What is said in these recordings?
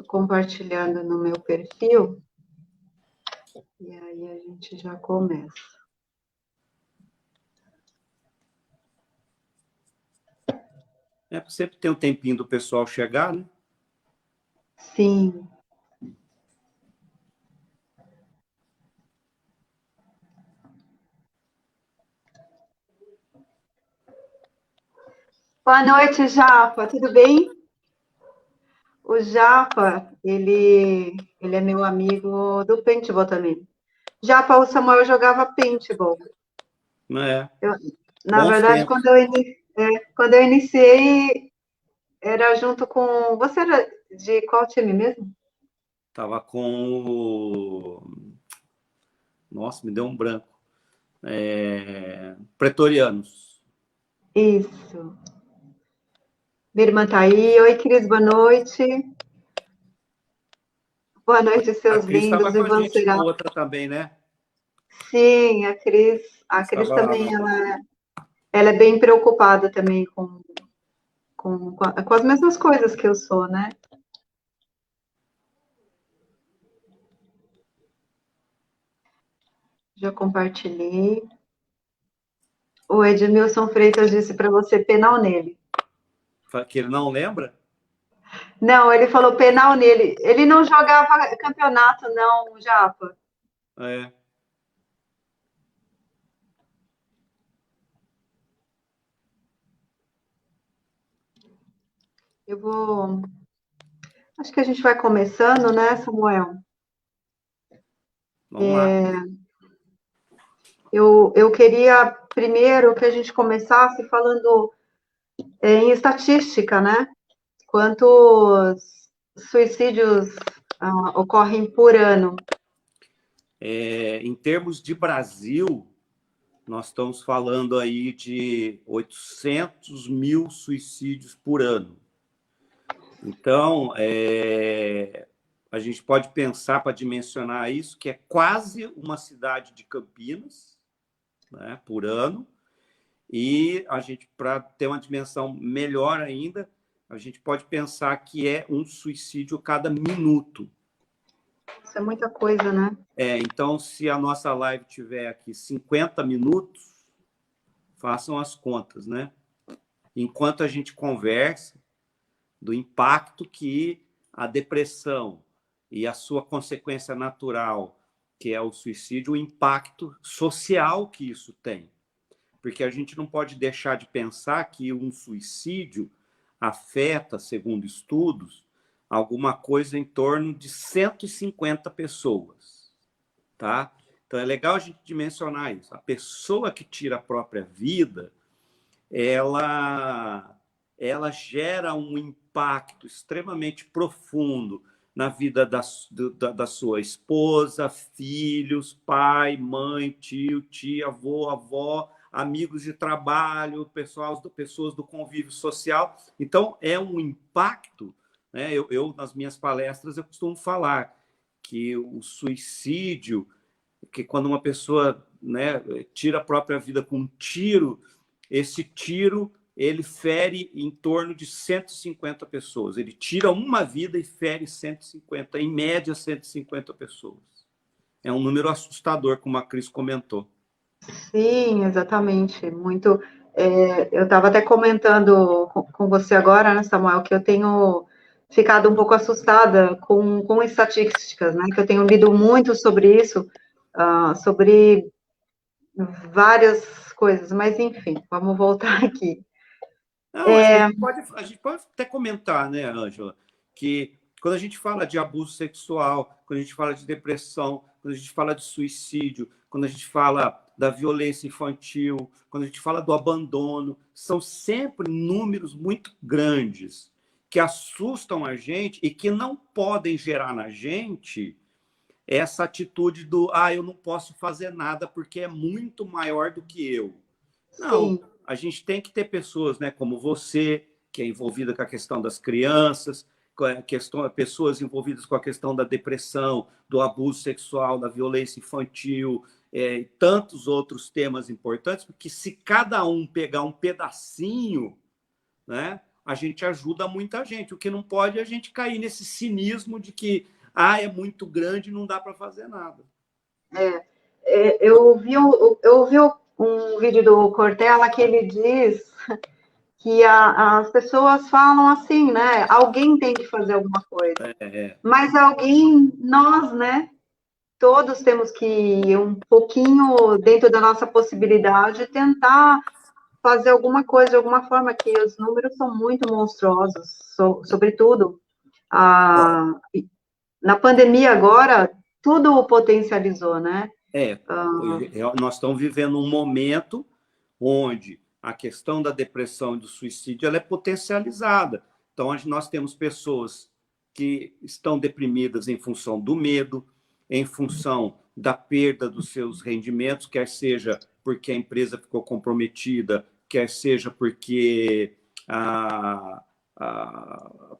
compartilhando no meu perfil. E aí a gente já começa. Sempre tem um tempinho do pessoal chegar, né? Sim. Boa noite, Japa. Tudo bem? O Japa, ele é meu amigo do paintball também. Japa, o Samuel jogava paintball. Não é? Na Bons verdade, tempos. quando eu iniciei, era junto com... Você era de qual time mesmo? Tava com o... Nossa, me deu um branco. Pretorianos. Isso. Minha irmã tá aí. Oi, Cris, boa noite. Boa noite, A seus Cris estava lindos. com a Ivan gente na Será. outra também, né? Sim, a Cris Estava lá. também, ela é bem preocupada também com as mesmas coisas que eu sou, né? Já compartilhei. O Edmilson Freitas disse para você penal nele. Que ele não lembra? Não, ele falou penal nele. Ele não jogava campeonato, não, Japa. É. Eu vou. Acho que a gente vai começando, né, Samuel? Vamos lá. Eu queria primeiro que a gente começasse falando em estatística, né? Quantos suicídios ocorrem por ano? Em termos de Brasil, nós estamos falando aí de 800 mil suicídios por ano. Então, a gente pode pensar, para dimensionar isso, que é quase uma cidade de Campinas, né, por ano. E a gente, para ter uma dimensão melhor ainda, a gente pode pensar que é um suicídio cada minuto. Isso é muita coisa, né? Então, se a nossa live tiver aqui 50 minutos, façam as contas, né? Enquanto a gente conversa do impacto que a depressão e a sua consequência natural, que é o suicídio, o impacto social que isso tem. Porque a gente não pode deixar de pensar que um suicídio afeta, segundo estudos, alguma coisa em torno de 150 pessoas, tá? Então é legal a gente dimensionar isso. A pessoa que tira a própria vida, ela gera um impacto extremamente profundo na vida da sua esposa, filhos, pai, mãe, tio, tia, avô, avó, amigos de trabalho, pessoas do convívio social. Então, é um impacto, né? Nas minhas palestras, eu costumo falar que o suicídio, que quando uma pessoa, né, tira a própria vida com um tiro, esse tiro ele fere em torno de 150 pessoas. Ele tira uma vida e fere 150, em média 150 pessoas. É um número assustador, como a Cris comentou. Sim, exatamente. Muito. Eu estava até comentando com você agora, né, Samuel, que eu tenho ficado um pouco assustada com estatísticas, né? Que eu tenho lido muito sobre isso, sobre várias coisas, mas enfim, vamos voltar aqui. Não, a gente pode até comentar, né, Ângela, que quando a gente fala de abuso sexual, quando a gente fala de depressão, quando a gente fala de suicídio, quando a gente fala da violência infantil, quando a gente fala do abandono, são sempre números muito grandes que assustam a gente e que não podem gerar na gente essa atitude do eu não posso fazer nada porque é muito maior do que eu. Não, Sim, a gente tem que ter pessoas, né, como você, que é envolvida com a questão das crianças, pessoas envolvidas com a questão da depressão, do abuso sexual, da violência infantil, e tantos outros temas importantes, porque se cada um pegar um pedacinho, né, a gente ajuda muita gente. O que não pode é a gente cair nesse cinismo de que é muito grande e não dá para fazer nada. Eu ouvi um vídeo do Cortella que ele diz que as pessoas falam assim, né? Alguém tem que fazer alguma coisa. Mas alguém, nós, né? Todos temos que, um pouquinho dentro da nossa possibilidade, tentar fazer alguma coisa de alguma forma, que os números são muito monstruosos, sobretudo na pandemia agora, tudo potencializou, né? Nós estamos vivendo um momento onde a questão da depressão e do suicídio ela é potencializada. Então, nós temos pessoas que estão deprimidas em função do medo, em função da perda dos seus rendimentos, quer seja porque a empresa ficou comprometida, quer seja porque a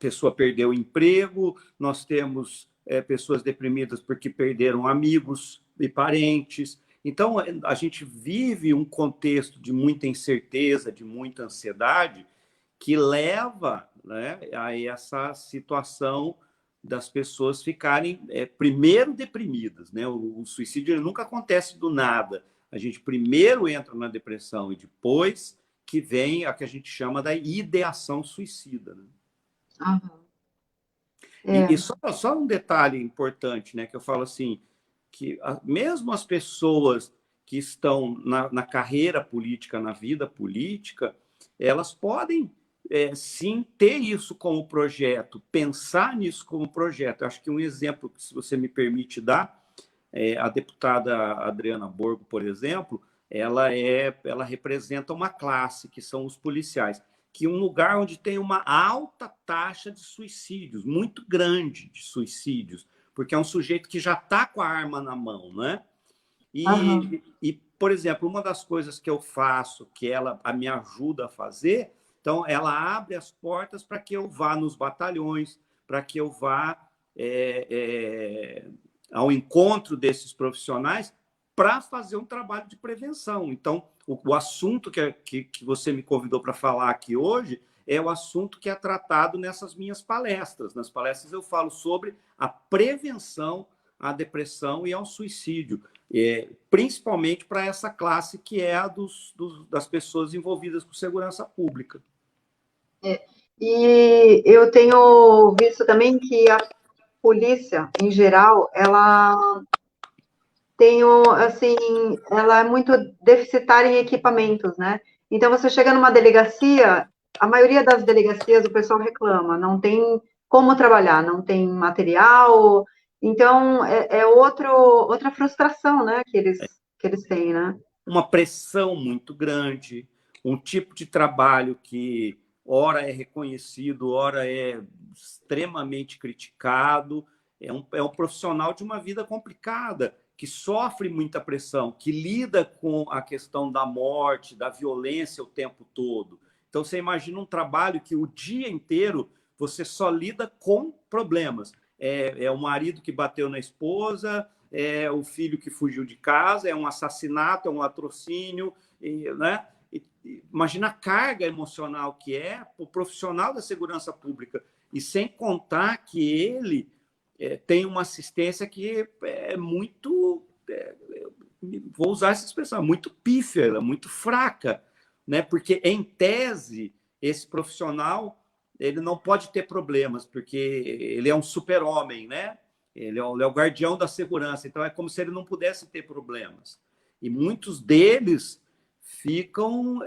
pessoa perdeu o emprego. Nós temos pessoas deprimidas porque perderam amigos e parentes. Então, a gente vive um contexto de muita incerteza, de muita ansiedade, que leva, né, a essa situação das pessoas ficarem, primeiro, deprimidas. Né? O suicídio ele nunca acontece do nada. A gente primeiro entra na depressão e depois que vem a que a gente chama da ideação suicida. Né? E só um detalhe importante, né, que eu falo assim, que mesmo as pessoas que estão na carreira política, na vida política, elas podem, sim, ter isso como projeto, pensar nisso como projeto. Eu acho que um exemplo, se você me permite dar, a deputada Adriana Borgo, por exemplo, ela representa uma classe, que são os policiais, que um lugar onde tem uma alta taxa de suicídios, muito grande de suicídios, porque é um sujeito que já está com a arma na mão, né? E, por exemplo, uma das coisas que eu faço, que ela me ajuda a fazer, então, ela abre as portas para que eu vá nos batalhões, para que eu vá ao encontro desses profissionais para fazer um trabalho de prevenção. Então, o assunto que você me convidou para falar aqui hoje é o assunto que é tratado nessas minhas palestras. Nas palestras eu falo sobre a prevenção à depressão e ao suicídio, principalmente para essa classe que é a das pessoas envolvidas com segurança pública. E eu tenho visto também que a polícia, em geral, ela assim, ela é muito deficitária em equipamentos, né? Então, você chega numa delegacia, a maioria das delegacias o pessoal reclama, não tem como trabalhar, não tem material, então outra frustração, né, que eles têm, né? Uma pressão muito grande, um tipo de trabalho que ora é reconhecido, ora é extremamente criticado, é um profissional de uma vida complicada, que sofre muita pressão, que lida com a questão da morte, da violência o tempo todo. Então, você imagina um trabalho que o dia inteiro você só lida com problemas. É o marido que bateu na esposa, é o filho que fugiu de casa, é um assassinato, é um latrocínio, né? Imagina a carga emocional que é o profissional da segurança pública, e sem contar que ele tem uma assistência que é muito, vou usar essa expressão, muito pífera, muito fraca, né? Porque, em tese, esse profissional ele não pode ter problemas, porque ele é um super-homem, né? Ele é o guardião da segurança, então é como se ele não pudesse ter problemas. E muitos deles ficam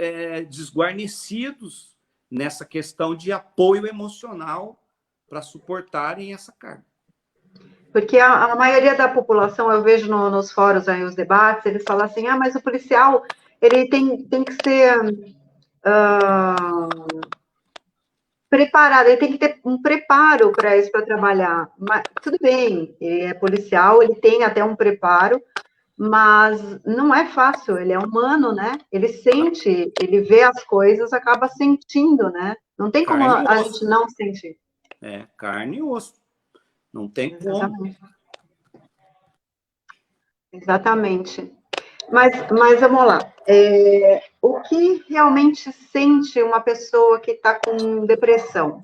desguarnecidos nessa questão de apoio emocional para suportarem essa carga. Porque a maioria da população, eu vejo nos fóruns aí, os debates, eles falam assim, mas o policial, ele tem que ser preparado, ele tem que ter um preparo para isso, para trabalhar. Mas, tudo bem, ele é policial, ele tem até um preparo, mas não é fácil, ele é humano, né? Ele sente, ele vê as coisas, acaba sentindo, né? Não tem como a gente não sentir. Carne e osso. Não tem Exatamente. como. Exatamente. Mas vamos lá. O que realmente sente uma pessoa que está com depressão?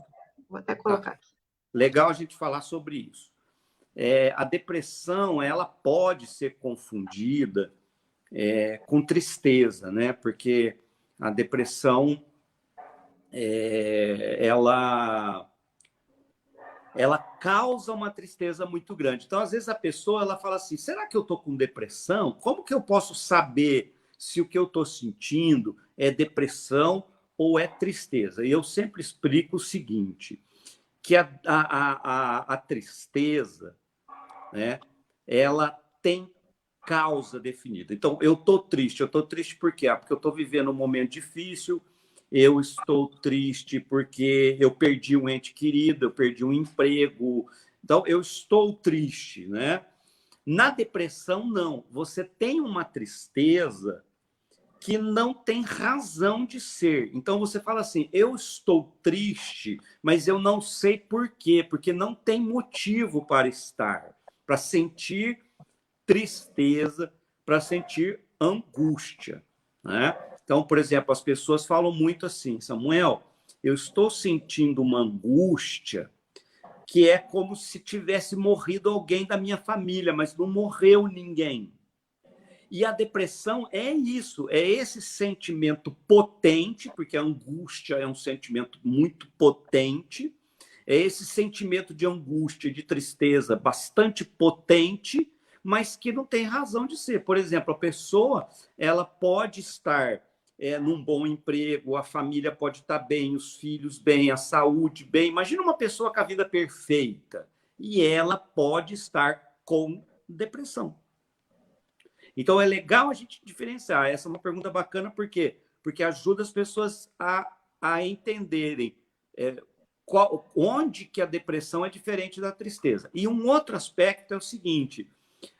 Vou até Tá. colocar aqui. Legal a gente falar sobre isso. A depressão, ela pode ser confundida com tristeza, né? Porque a depressão, ela causa uma tristeza muito grande. Então, às vezes, a pessoa ela fala assim, será que eu estou com depressão? Como que eu posso saber se o que eu estou sentindo é depressão ou é tristeza? E eu sempre explico o seguinte, que a tristeza, né, ela tem causa definida. Então, eu estou triste por quê? Porque eu estou vivendo um momento difícil, eu estou triste porque eu perdi um ente querido, eu perdi um emprego. Então, eu estou triste, né? Na depressão, não. Você tem uma tristeza que não tem razão de ser. Então, você fala assim, eu estou triste, mas eu não sei por quê, porque não tem motivo para estar, para sentir tristeza, para sentir angústia, né? Então, por exemplo, as pessoas falam muito assim, Samuel, eu estou sentindo uma angústia que é como se tivesse morrido alguém da minha família, mas não morreu ninguém. E a depressão é isso, é esse sentimento potente, porque a angústia é um sentimento muito potente, é esse sentimento de angústia, de tristeza bastante potente, mas que não tem razão de ser. Por exemplo, a pessoa ela pode estar num bom emprego, a família pode estar bem, os filhos bem, a saúde bem. Imagina uma pessoa com a vida perfeita e ela pode estar com depressão. Então, é legal a gente diferenciar. Essa é uma pergunta bacana, por quê? Porque ajuda as pessoas a entenderem onde que a depressão é diferente da tristeza. E um outro aspecto é o seguinte,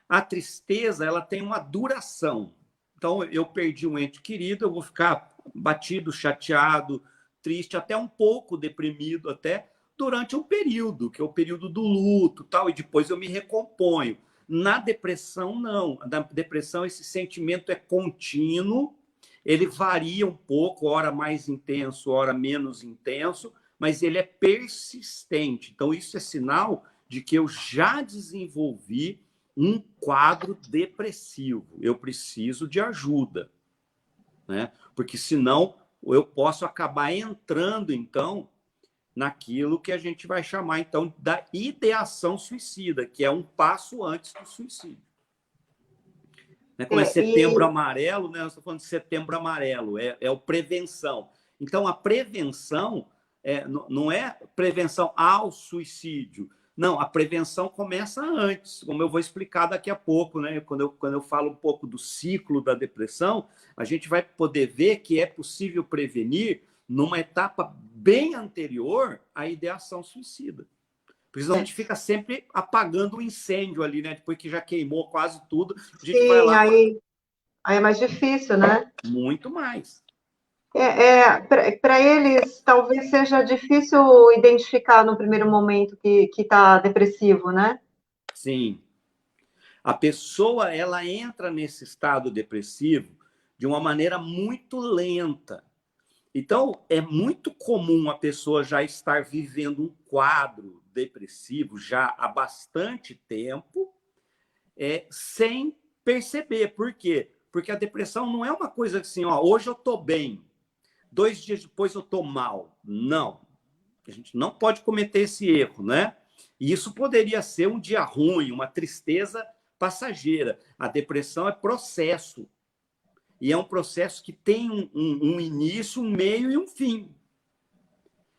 a tristeza ela tem uma duração. Então, eu perdi um ente querido, eu vou ficar batido, chateado, triste, até um pouco deprimido até, durante um período, que é o período do luto, tal, e depois eu me recomponho. Na depressão, não. Na depressão, esse sentimento é contínuo, ele varia um pouco, hora mais intenso, hora menos intenso, mas ele é persistente. Então, isso é sinal de que eu já desenvolvi um quadro depressivo. Eu preciso de ajuda, né? Porque senão eu posso acabar entrando, então, naquilo que a gente vai chamar, então, da ideação suicida, que é um passo antes do suicídio. Né? Como é setembro amarelo, né? Eu estou falando de setembro amarelo, é o prevenção. Então, a prevenção não é prevenção ao suicídio. Não, a prevenção começa antes, como eu vou explicar daqui a pouco, né? Quando eu falo um pouco do ciclo da depressão, a gente vai poder ver que é possível prevenir numa etapa bem anterior à ideação suicida. Porque senão a gente fica sempre apagando o incêndio ali, né? Depois que já queimou quase tudo, a gente vai Sim, lá... aí é mais difícil, né? Muito mais. Para eles, talvez seja difícil identificar no primeiro momento que está depressivo, né? Sim. A pessoa, ela entra nesse estado depressivo de uma maneira muito lenta. Então, é muito comum a pessoa já estar vivendo um quadro depressivo já há bastante tempo, sem perceber. Por quê? Porque a depressão não é uma coisa assim, ó, hoje eu estou bem, 2 dias depois eu estou mal. Não. A gente não pode cometer esse erro, né? E isso poderia ser um dia ruim, uma tristeza passageira. A depressão é processo. E é um processo que tem um início, um meio e um fim.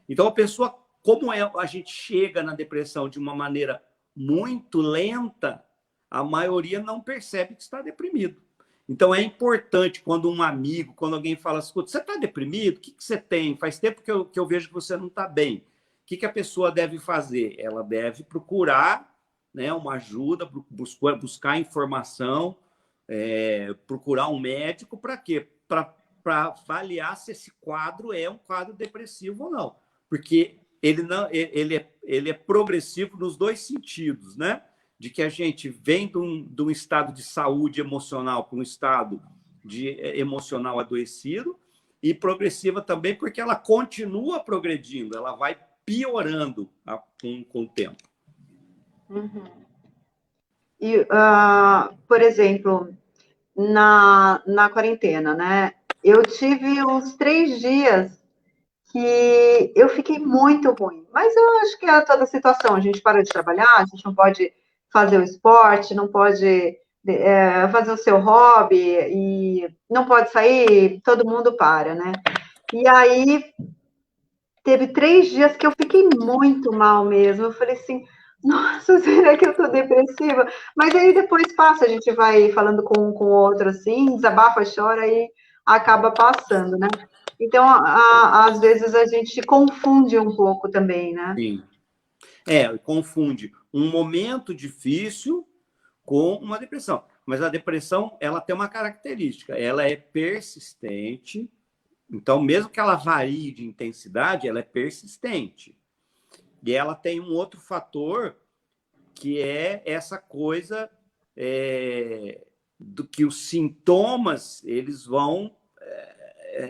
Então, a pessoa, como a gente chega na depressão de uma maneira muito lenta, a maioria não percebe que está deprimido. Então, é importante quando um amigo, quando alguém fala assim, você está deprimido? O que você tem? Faz tempo que eu vejo que você não está bem. O que a pessoa deve fazer? Ela deve procurar, né, uma ajuda, buscar informação, procurar um médico para quê? Para avaliar se esse quadro é um quadro depressivo ou não. Porque ele é progressivo nos dois sentidos, né? de que a gente vem de um estado de saúde emocional para um estado emocional adoecido, e progressiva também porque ela continua progredindo, ela vai piorando com o tempo. Uhum. E, por exemplo, na quarentena, né? Eu tive uns 3 dias que eu fiquei muito ruim. Mas eu acho que é toda a situação. A gente para de trabalhar, a gente não pode fazer o esporte, não pode fazer o seu hobby e não pode sair, todo mundo para, né? E aí teve 3 dias que eu fiquei muito mal mesmo. Eu falei assim, nossa, será que eu tô depressiva? Mas aí depois passa, a gente vai falando com o outro assim, desabafa, chora e acaba passando, né? Então, às vezes a gente confunde um pouco também, né? Sim. Confunde um momento difícil com uma depressão. Mas a depressão, ela tem uma característica, ela é persistente. Então, mesmo que ela varie de intensidade, ela é persistente. E ela tem um outro fator, que é essa coisa do que os sintomas eles vão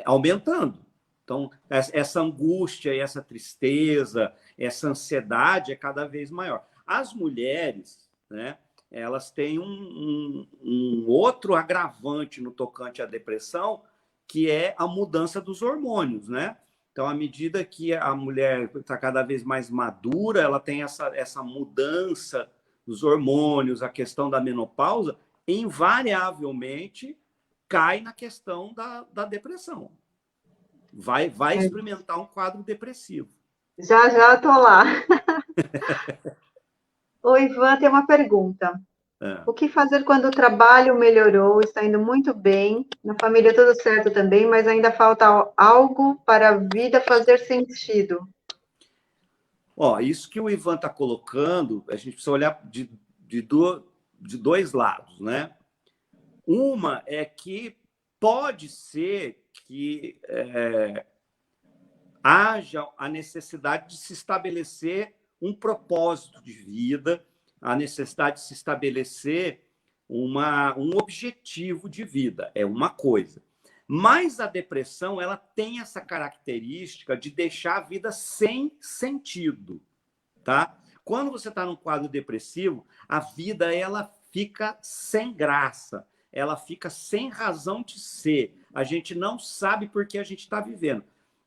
aumentando. Então, essa angústia e essa tristeza, essa ansiedade é cada vez maior. As mulheres, né, elas têm um outro agravante no tocante à depressão, que é a mudança dos hormônios, né? Então, à medida que a mulher está cada vez mais madura, ela tem essa mudança dos hormônios, a questão da menopausa, invariavelmente cai na questão da depressão. Vai experimentar um quadro depressivo. Já, já tô lá. O Ivan tem uma pergunta. O que fazer quando o trabalho melhorou, está indo muito bem, na família tudo certo também, mas ainda falta algo para a vida fazer sentido? Isso que o Ivan está colocando, a gente precisa olhar de dois lados, né? Uma é que pode ser que haja a necessidade de se estabelecer um propósito de vida, a necessidade de se estabelecer um objetivo de vida, é uma coisa. Mas a depressão, ela tem essa característica de deixar a vida sem sentido, tá? Quando você está num quadro depressivo, a vida ela fica sem graça, ela fica sem razão de ser. A gente não sabe por que a gente está vivendo.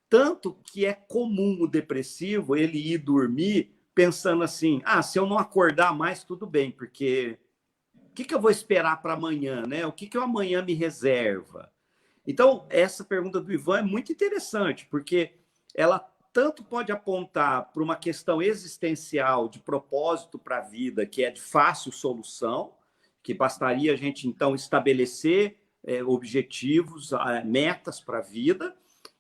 Tanto que é comum o depressivo ele ir dormir pensando assim: se eu não acordar mais, tudo bem, porque o que eu vou esperar para amanhã, né? O que o amanhã me reserva? Então, essa pergunta do Ivan é muito interessante, porque ela tanto pode apontar para uma questão existencial de propósito para a vida, que é de fácil solução, que bastaria a gente, então, estabelecer objetivos, metas para a vida.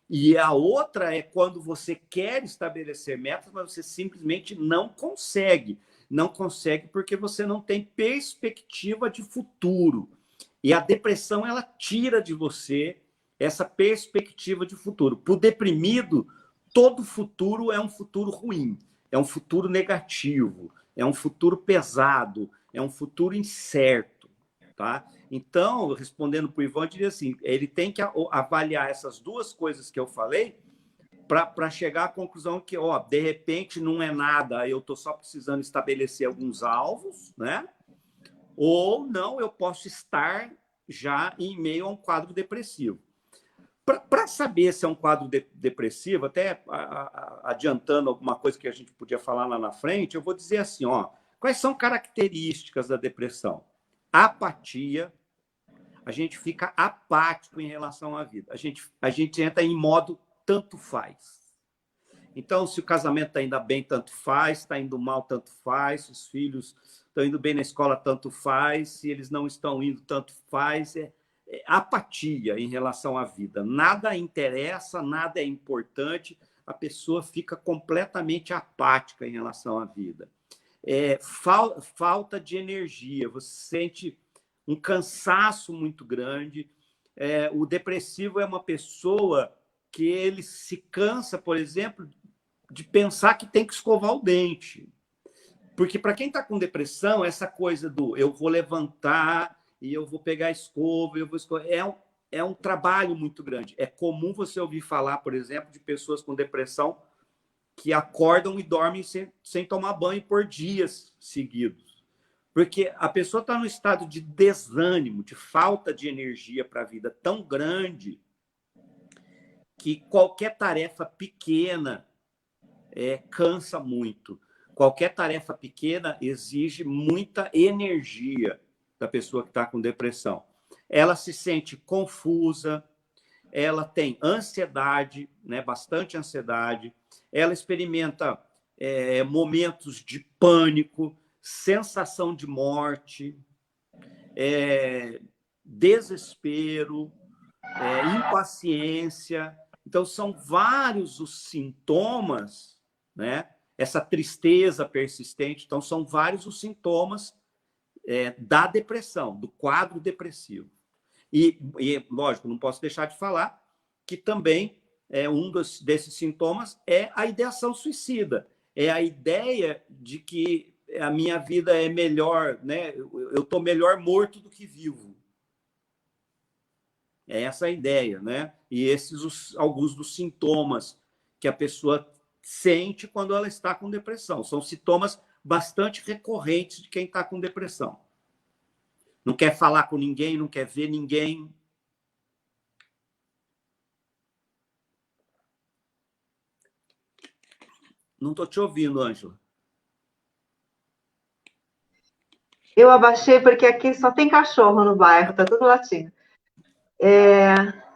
E a outra é quando você quer estabelecer metas, mas você simplesmente não consegue. Não consegue porque você não tem perspectiva de futuro. E a depressão, ela tira de você essa perspectiva de futuro. Para o deprimido, todo futuro é um futuro ruim, é um futuro negativo, é um futuro pesado, é um futuro incerto, tá? Então, respondendo para o Ivan, eu diria assim, ele tem que avaliar essas duas coisas que eu falei para chegar à conclusão que, de repente, não é nada, eu estou só precisando estabelecer alguns alvos, né? Ou não, eu posso estar já em meio a um quadro depressivo. Para saber se é um quadro depressivo, até adiantando alguma coisa que a gente podia falar lá na frente, eu vou dizer assim, quais são características da depressão? Apatia, a gente fica apático em relação à vida. A gente entra em modo tanto faz. Então, se o casamento está indo bem, tanto faz, está indo mal, tanto faz, se os filhos estão indo bem na escola, tanto faz, se eles não estão indo, tanto faz. Apatia em relação à vida. Nada interessa, nada é importante, a pessoa fica completamente apática em relação à vida. Falta de energia, você sente um cansaço muito grande. O depressivo é uma pessoa que ele se cansa, por exemplo, de pensar que tem que escovar o dente. Porque para quem está com depressão, essa coisa do eu vou levantar e eu vou pegar a escova, eu vou escovar, é um trabalho muito grande. É comum você ouvir falar, por exemplo, de pessoas com depressão que acordam e dormem sem tomar banho por dias seguidos. Porque a pessoa está num estado de desânimo, de falta de energia para a vida tão grande que qualquer tarefa pequena cansa muito. Qualquer tarefa pequena exige muita energia da pessoa que está com depressão. Ela se sente confusa, ela tem ansiedade, né, bastante ansiedade, ela experimenta momentos de pânico, sensação de morte, desespero, impaciência. Então, são vários os sintomas, né? Essa tristeza persistente. Então, são vários os sintomas da depressão, do quadro depressivo. E, lógico, não posso deixar de falar que também desses sintomas é a ideação suicida. É a ideia de que a minha vida é melhor, né? Eu estou melhor morto do que vivo. É essa a ideia, né? E esses alguns dos sintomas que a pessoa sente quando ela está com depressão. São sintomas bastante recorrentes de quem está com depressão. Não quer falar com ninguém, não quer ver ninguém. Não estou te ouvindo, Ângela. Eu abaixei porque aqui só tem cachorro no bairro, tá tudo latindo.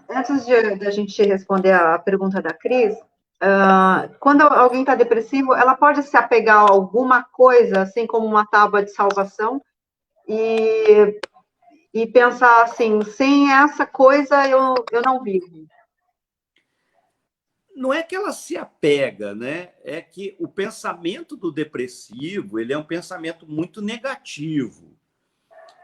Antes da gente responder a pergunta da Cris, quando alguém está depressivo, ela pode se apegar a alguma coisa, assim como uma tábua de salvação, e pensar assim, sem essa coisa eu não vivo. Não é que ela se apega, né? É que o pensamento do depressivo, ele é um pensamento muito negativo.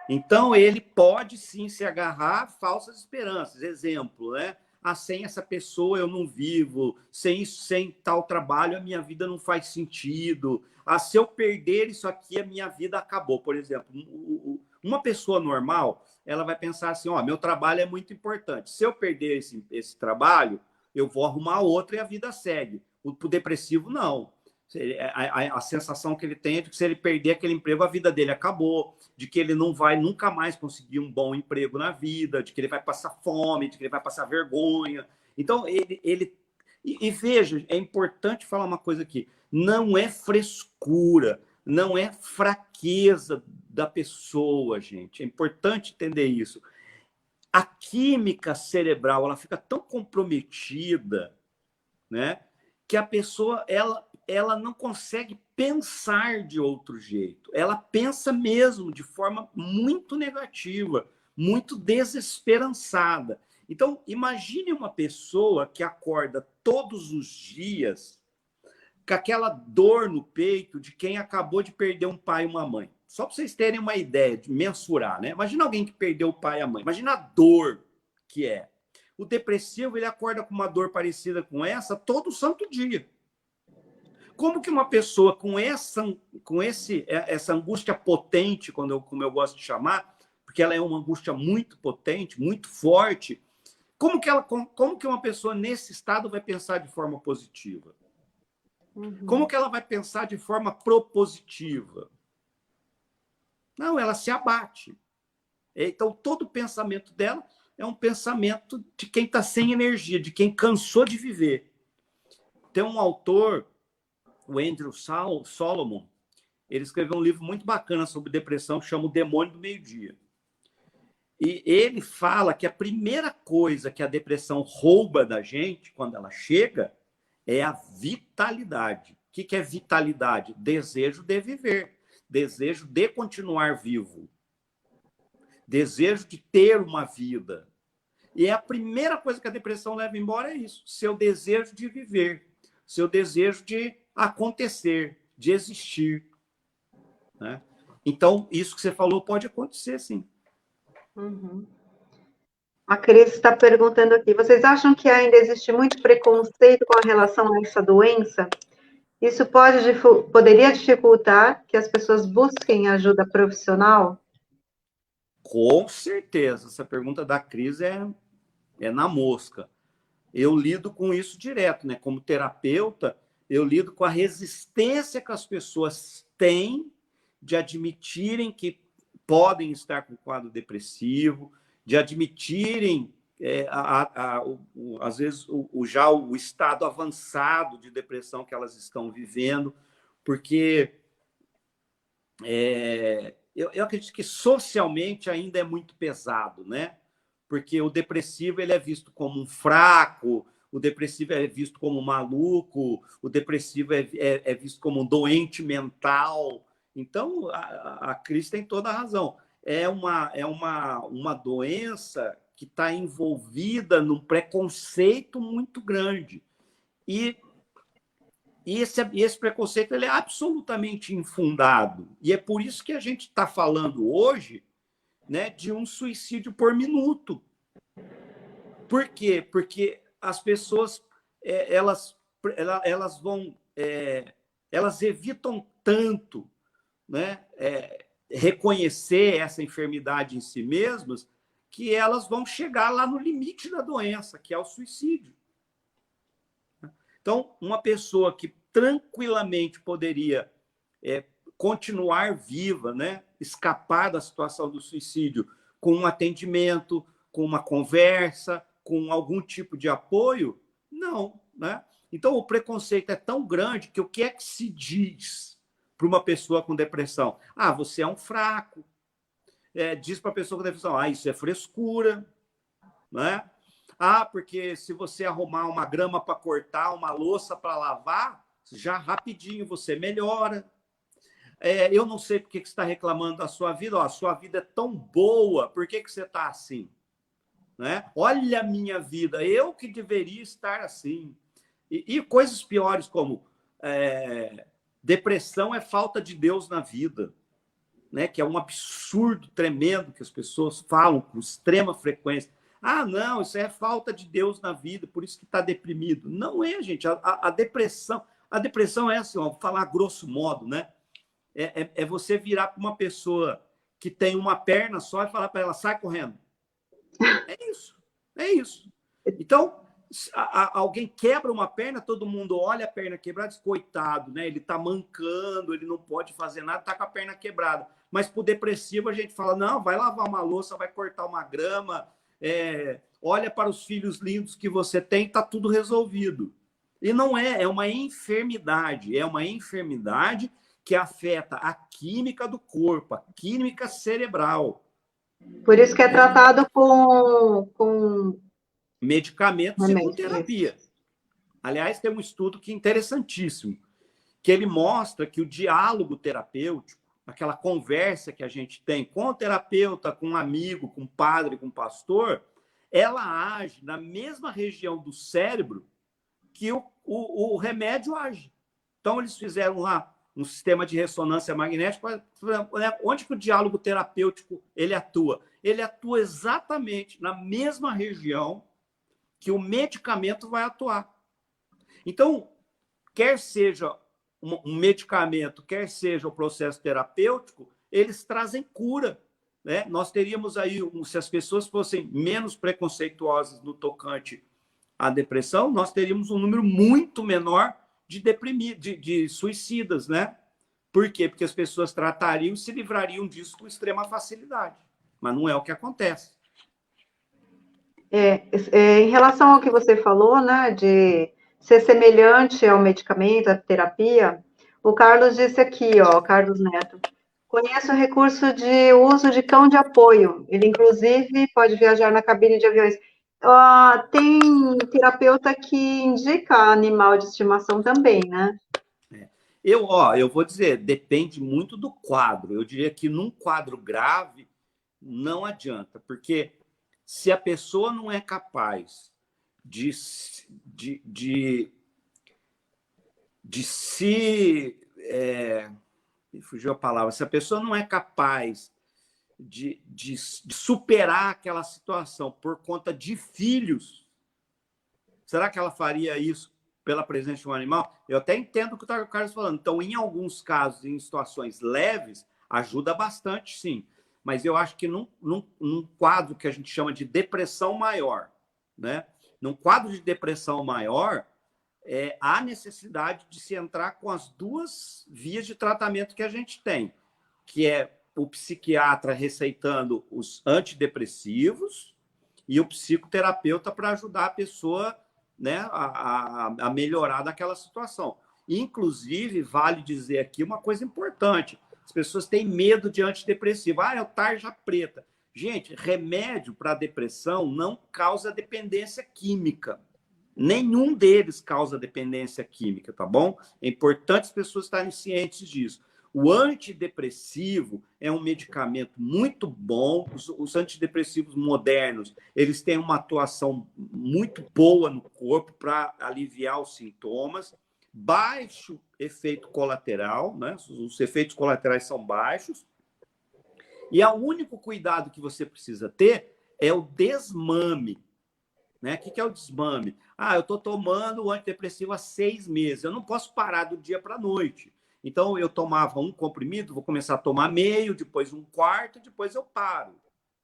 Então, ele pode sim se agarrar a falsas esperanças. Exemplo, né? Sem essa pessoa eu não vivo, sem tal trabalho a minha vida não faz sentido. Se eu perder isso aqui, a minha vida acabou. Por exemplo, uma pessoa normal, ela vai pensar assim, meu trabalho é muito importante. Se eu perder esse trabalho, eu vou arrumar outra e a vida segue. O depressivo, não. A sensação que ele tem é de que se ele perder aquele emprego, a vida dele acabou, de que ele não vai nunca mais conseguir um bom emprego na vida, de que ele vai passar fome, de que ele vai passar vergonha. Então, e veja, é importante falar uma coisa aqui, não é frescura, não é fraqueza da pessoa, gente. É importante entender isso. A química cerebral, ela fica tão comprometida, né, que a pessoa ela não consegue pensar de outro jeito. Ela pensa mesmo de forma muito negativa, muito desesperançada. Então, imagine uma pessoa que acorda todos os dias com aquela dor no peito de quem acabou de perder um pai e uma mãe. Só para vocês terem uma ideia de mensurar, né? Imagina alguém que perdeu o pai e a mãe. Imagina a dor que é. O depressivo, ele acorda com uma dor parecida com essa todo santo dia. Como que uma pessoa com essa angústia potente, como eu gosto de chamar, porque ela é uma angústia muito potente, muito forte, como que uma pessoa nesse estado vai pensar de forma positiva? Como que ela vai pensar de forma propositiva? Não, ela se abate. Então, todo o pensamento dela é um pensamento de quem está sem energia, de quem cansou de viver. Tem um autor, o Andrew Solomon, ele escreveu um livro muito bacana sobre depressão, que chama O Demônio do Meio-Dia. E ele fala que a primeira coisa que a depressão rouba da gente, quando ela chega, é a vitalidade. O que é vitalidade? Desejo de viver, desejo de continuar vivo, desejo de ter uma vida. E a primeira coisa que a depressão leva embora é isso, seu desejo de viver, seu desejo de acontecer, de existir. Né? Então, isso que você falou pode acontecer, sim. A Cris está perguntando aqui, vocês acham que ainda existe muito preconceito com relação a essa doença? Isso poderia dificultar que as pessoas busquem ajuda profissional? Com certeza, essa pergunta da Cris é na mosca. Eu lido com isso direto, né? Como terapeuta, eu lido com a resistência que as pessoas têm de admitirem que podem estar com quadro depressivo, de admitirem, às vezes, já o estado avançado de depressão que elas estão vivendo, porque eu acredito que socialmente ainda é muito pesado, né? Porque o depressivo ele é visto como um fraco, o depressivo é visto como um maluco, o depressivo é visto como um doente mental. Então, a Cris tem toda a razão. É uma doença que está envolvida num preconceito muito grande. E esse preconceito ele é absolutamente infundado. E é por isso que a gente está falando hoje, né, de um suicídio por minuto. Por quê? Porque as pessoas elas vão elas evitam tanto, né, reconhecer essa enfermidade em si mesmas que elas vão chegar lá no limite da doença, que é o suicídio. Então, uma pessoa que tranquilamente poderia continuar viva, né, escapar da situação do suicídio com um atendimento, com uma conversa, com algum tipo de apoio, não, né? Então, o preconceito é tão grande que o que é que se diz para uma pessoa com depressão? Ah, você é um fraco. Diz para a pessoa com depressão, ah, isso é frescura, né? Ah, porque se você arrumar uma grama para cortar, uma louça para lavar, já rapidinho você melhora. Eu não sei por que você está reclamando da sua vida. Ó, a sua vida é tão boa, por que você está assim? Né? Olha a minha vida, eu que deveria estar assim. E coisas piores como depressão é falta de Deus na vida, né? Que é um absurdo tremendo que as pessoas falam com extrema frequência. Ah, não, isso é falta de Deus na vida, por isso que está deprimido. Não é, gente. A depressão é assim, ó, vou falar grosso modo, né? É você virar para uma pessoa que tem uma perna só e falar para ela, sai correndo. É isso. É isso. Então, alguém quebra uma perna, todo mundo olha a perna quebrada e diz, coitado, né? Ele está mancando, ele não pode fazer nada, está com a perna quebrada. Mas para o depressivo a gente fala, não, vai lavar uma louça, vai cortar uma grama, olha para os filhos lindos que você tem, está tudo resolvido. E não é uma enfermidade, é uma enfermidade que afeta a química do corpo, a química cerebral. Por isso que é tratado com Medicamentos e com remédio. terapia. Aliás, tem um estudo que é interessantíssimo, que ele mostra que o diálogo terapêutico, aquela conversa que a gente tem com o terapeuta, com um amigo, com um padre, com um pastor, ela age na mesma região do cérebro que o remédio age. Então, eles fizeram lá um sistema de ressonância magnética, onde que o diálogo terapêutico ele atua? Ele atua exatamente na mesma região que o medicamento vai atuar. Então, quer seja um medicamento, quer seja o processo terapêutico, eles trazem cura. Né? Nós teríamos aí, se as pessoas fossem menos preconceituosas no tocante à depressão, nós teríamos um número muito menor de suicidas, né? Por quê? Porque as pessoas tratariam e se livrariam disso com extrema facilidade. Mas não é o que acontece. Em relação ao que você falou, né, de ser semelhante ao medicamento, à terapia, o Carlos disse aqui, ó, Carlos Neto, conheço o recurso de uso de cão de apoio. Ele, inclusive, pode viajar na cabine de aviões. Tem terapeuta que indica animal de estimação também, né? Eu vou dizer, depende muito do quadro. Eu diria que num quadro grave, não adianta, porque se a pessoa não é capaz de se. Fugiu a palavra. Se a pessoa não é capaz de superar aquela situação por conta de filhos, será que ela faria isso pela presença de um animal, eu até entendo o que o Carlos falando. Então, em alguns casos, em situações leves, ajuda bastante, sim. Mas eu acho que num quadro que a gente chama de depressão maior, né? Num quadro de depressão maior, há necessidade de se entrar com as duas vias de tratamento que a gente tem, que é o psiquiatra receitando os antidepressivos e o psicoterapeuta para ajudar a pessoa, né, a melhorar daquela situação. Inclusive, vale dizer aqui uma coisa importante: as pessoas têm medo de antidepressivo. É o tarja preta. Gente, remédio para depressão não causa dependência química. Nenhum deles causa dependência química, tá bom? É importante as pessoas estarem cientes disso. O antidepressivo é um medicamento muito bom. Os antidepressivos modernos, eles têm uma atuação muito boa no corpo para aliviar os sintomas. Baixo efeito colateral, né? Os efeitos colaterais são baixos. E o único cuidado que você precisa ter é o desmame. Né? O que é o desmame? Eu estou tomando o antidepressivo há 6 meses. Eu não posso parar do dia para a noite. Então, eu tomava um comprimido, vou começar a tomar meio, depois um quarto, depois eu paro.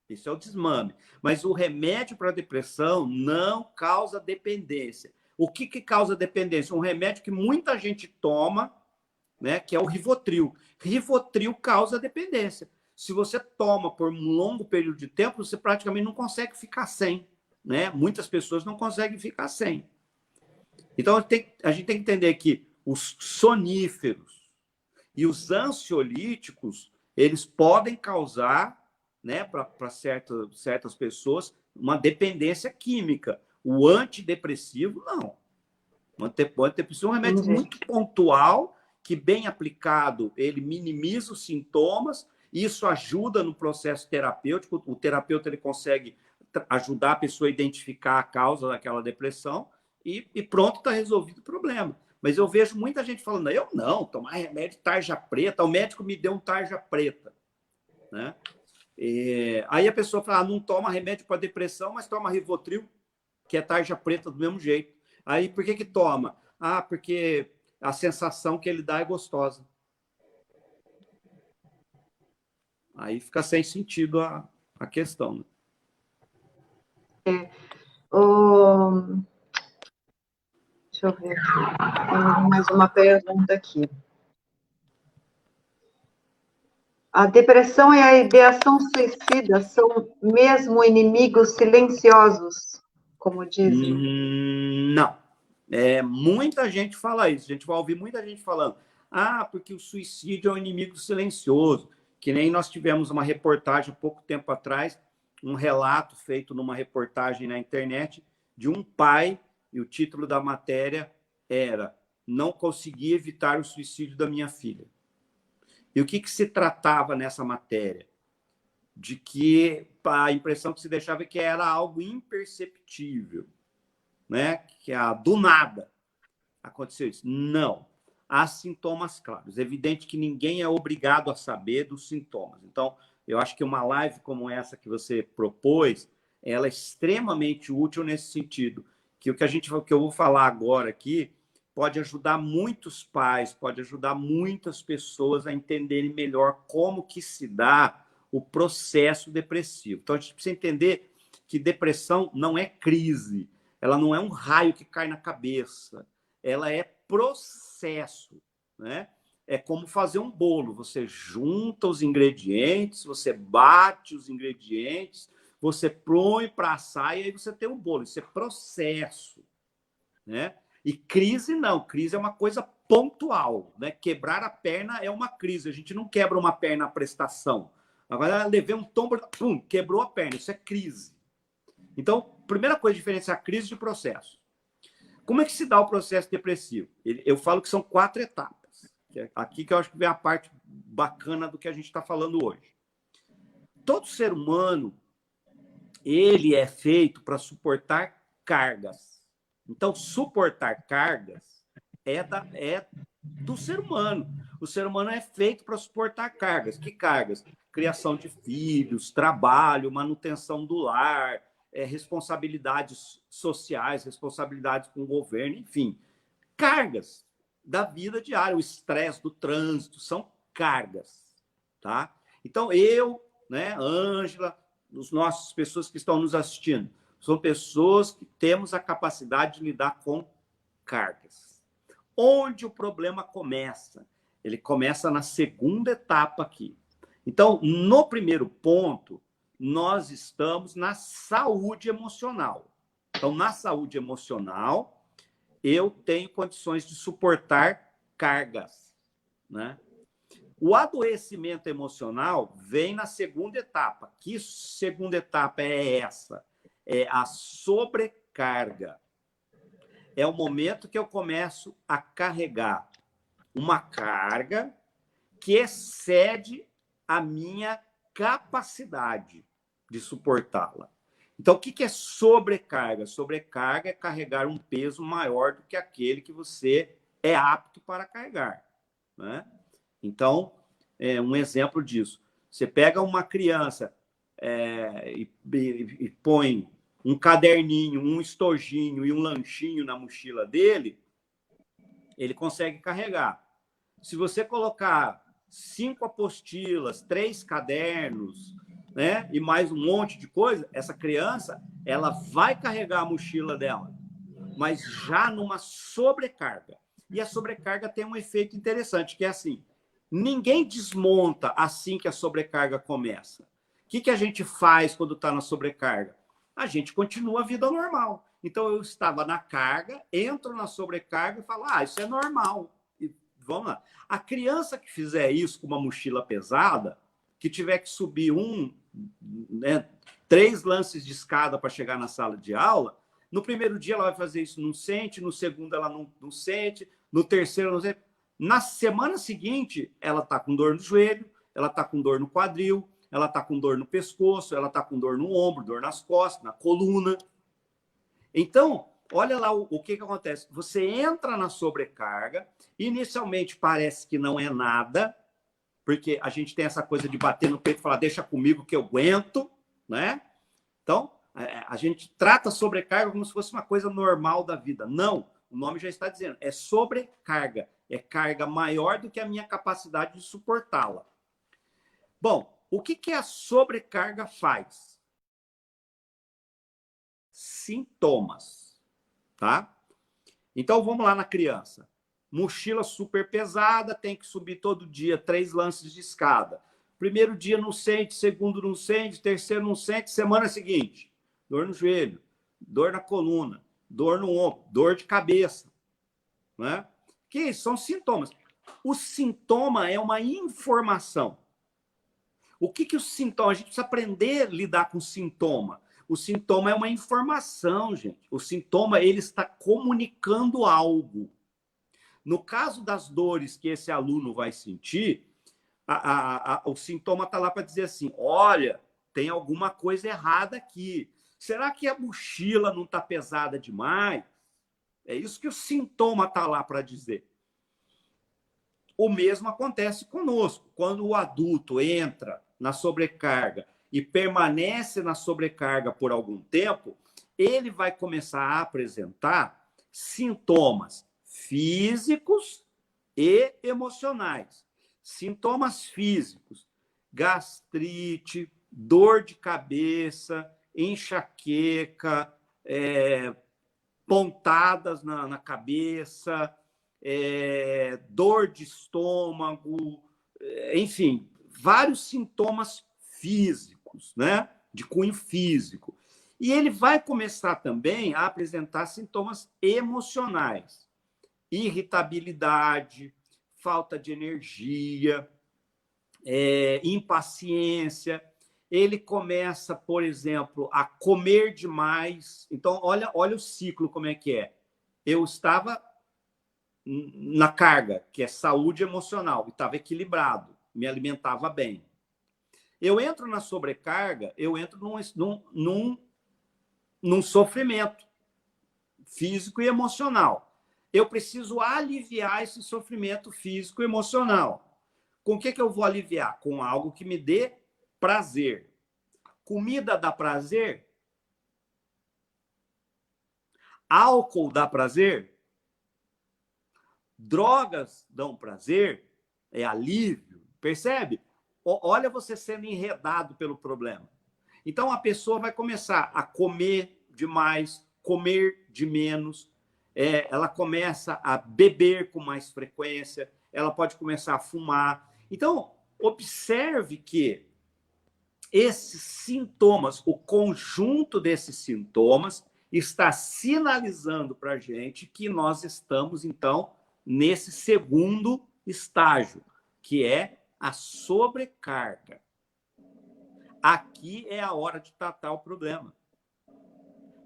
Isso é o desmame. Mas o remédio para a depressão não causa dependência. O que causa dependência? Um remédio que muita gente toma, né, que é o Rivotril. Rivotril causa dependência. Se você toma por um longo período de tempo, você praticamente não consegue ficar sem. Né? Muitas pessoas não conseguem ficar sem. Então, a gente tem que entender que os soníferos e os ansiolíticos, eles podem causar, né, para certas pessoas, uma dependência química. O antidepressivo, não. O antidepressivo é um remédio muito pontual, que, bem aplicado, ele minimiza os sintomas. Isso ajuda no processo terapêutico. O terapeuta ele consegue ajudar a pessoa a identificar a causa daquela depressão e pronto, está resolvido o problema. Mas eu vejo muita gente falando, eu não, tomar remédio tarja preta, o médico me deu um tarja preta. Né? Aí a pessoa fala, não toma remédio para depressão, mas toma Rivotril, que é tarja preta do mesmo jeito. Aí por que toma? Porque a sensação que ele dá é gostosa. Aí fica sem sentido a questão. Né? Deixa eu ver. Tem mais uma pergunta aqui. A depressão e a ideação suicida são mesmo inimigos silenciosos, como dizem? Não. Muita gente fala isso. A gente vai ouvir muita gente falando, porque o suicídio é um inimigo silencioso. Que nem nós tivemos uma reportagem há pouco tempo atrás, um relato feito numa reportagem na internet de um pai, e o título da matéria era "Não consegui evitar o suicídio da minha filha". E o que se tratava nessa matéria? De que a impressão que se deixava é que era algo imperceptível, né? Que do nada aconteceu isso. Não. Há sintomas claros. É evidente que ninguém é obrigado a saber dos sintomas. Então, eu acho que uma live como essa que você propôs, ela é extremamente útil nesse sentido. Que o que eu vou falar agora aqui pode ajudar muitos pais, pode ajudar muitas pessoas a entenderem melhor como que se dá o processo depressivo. Então, a gente precisa entender que depressão não é crise, ela não é um raio que cai na cabeça, ela é processo, né? É como fazer um bolo, você junta os ingredientes, você bate os ingredientes, você põe para assar e aí você tem um bolo. Isso é processo, né? E crise não, crise é uma coisa pontual, né? Quebrar a perna é uma crise, a gente não quebra uma perna à prestação. Agora, levei um tombo, pum, quebrou a perna, isso é crise. Então, primeira coisa, diferenciar crise de processo. Como é que se dá o processo depressivo? Eu falo que são 4 etapas. Aqui que eu acho que vem a parte bacana do que a gente está falando hoje. Todo ser humano, ele é feito para suportar cargas. Então, suportar cargas é do ser humano. O ser humano é feito para suportar cargas. Que cargas? Criação de filhos, trabalho, manutenção do lar, responsabilidades sociais, responsabilidades com o governo, enfim. cargas da vida diária, o estresse do trânsito, são cargas, tá? Então, eu, né, Ângela, os nossos pessoas que estão nos assistindo, são pessoas que temos a capacidade de lidar com cargas. Onde o problema começa? Ele começa na segunda etapa aqui. Então, no primeiro ponto, nós estamos na saúde emocional. Então, na saúde emocional, eu tenho condições de suportar cargas, né? O adoecimento emocional vem na segunda etapa. Que segunda etapa é essa? É a sobrecarga. É o momento que eu começo a carregar uma carga que excede a minha capacidade de suportá-la. Então, o que é sobrecarga? Sobrecarga é carregar um peso maior do que aquele que você é apto para carregar, né? Então, um exemplo disso. Você pega uma criança e põe um caderninho, um estojinho e um lanchinho na mochila dele, ele consegue carregar. Se você colocar 5 apostilas, 3 cadernos, né, e mais um monte de coisa, essa criança, ela vai carregar a mochila dela, mas já numa sobrecarga. E a sobrecarga tem um efeito interessante, que é assim, ninguém desmonta assim que a sobrecarga começa. O que a gente faz quando está na sobrecarga? A gente continua a vida normal. Então, eu estava na carga, entro na sobrecarga e falo, isso é normal. E vamos lá. A criança que fizer isso com uma mochila pesada, que tiver que subir 3 lances de escada para chegar na sala de aula, no primeiro dia ela vai fazer isso, não sente, no segundo ela não sente, no terceiro não sente. Na semana seguinte, ela está com dor no joelho, ela está com dor no quadril, ela está com dor no pescoço, ela está com dor no ombro, dor nas costas, na coluna. Então, olha lá o que acontece. Você entra na sobrecarga, inicialmente parece que não é nada, porque a gente tem essa coisa de bater no peito e falar, deixa comigo que eu aguento, né? Então, a gente trata a sobrecarga como se fosse uma coisa normal da vida. Não, o nome já está dizendo, é sobrecarga, é carga maior do que a minha capacidade de suportá-la. Bom, o que a sobrecarga faz? Sintomas, tá? Então, vamos lá na criança. Mochila super pesada, tem que subir todo dia 3 lances de escada. Primeiro dia não sente, segundo não sente, terceiro não sente, semana seguinte, dor no joelho, dor na coluna, dor no ombro, dor de cabeça, né? Que são sintomas. O sintoma é uma informação. O que o sintoma? A gente precisa aprender a lidar com o sintoma. O sintoma é uma informação, gente. O sintoma, ele está comunicando algo. No caso das dores que esse aluno vai sentir, o sintoma está lá para dizer assim, olha, tem alguma coisa errada aqui. Será que a mochila não está pesada demais? É isso que o sintoma está lá para dizer. O mesmo acontece conosco. Quando o adulto entra na sobrecarga e permanece na sobrecarga por algum tempo, ele vai começar a apresentar sintomas físicos e emocionais. Sintomas físicos: gastrite, dor de cabeça, enxaqueca, pontadas na cabeça, dor de estômago, enfim, vários sintomas físicos, né? De cunho físico. E ele vai começar também a apresentar sintomas emocionais: irritabilidade, falta de energia, impaciência. Ele começa, por exemplo, a comer demais. Então, olha o ciclo como é que é. Eu estava na carga, que é saúde emocional, e estava equilibrado, me alimentava bem. Eu entro na sobrecarga, eu entro num sofrimento físico e emocional. Eu preciso aliviar esse sofrimento físico e emocional. Com o que eu vou aliviar? Com algo que me dê prazer. Comida dá prazer? Álcool dá prazer? Drogas dão prazer, é alívio, percebe? Olha você sendo enredado pelo problema. Então, a pessoa vai começar a comer demais, comer de menos, ela começa a beber com mais frequência, ela pode começar a fumar. Então, observe que esses sintomas, o conjunto desses sintomas, está sinalizando para a gente que nós estamos, então, nesse segundo estágio, que é a sobrecarga. Aqui é a hora de tratar o problema.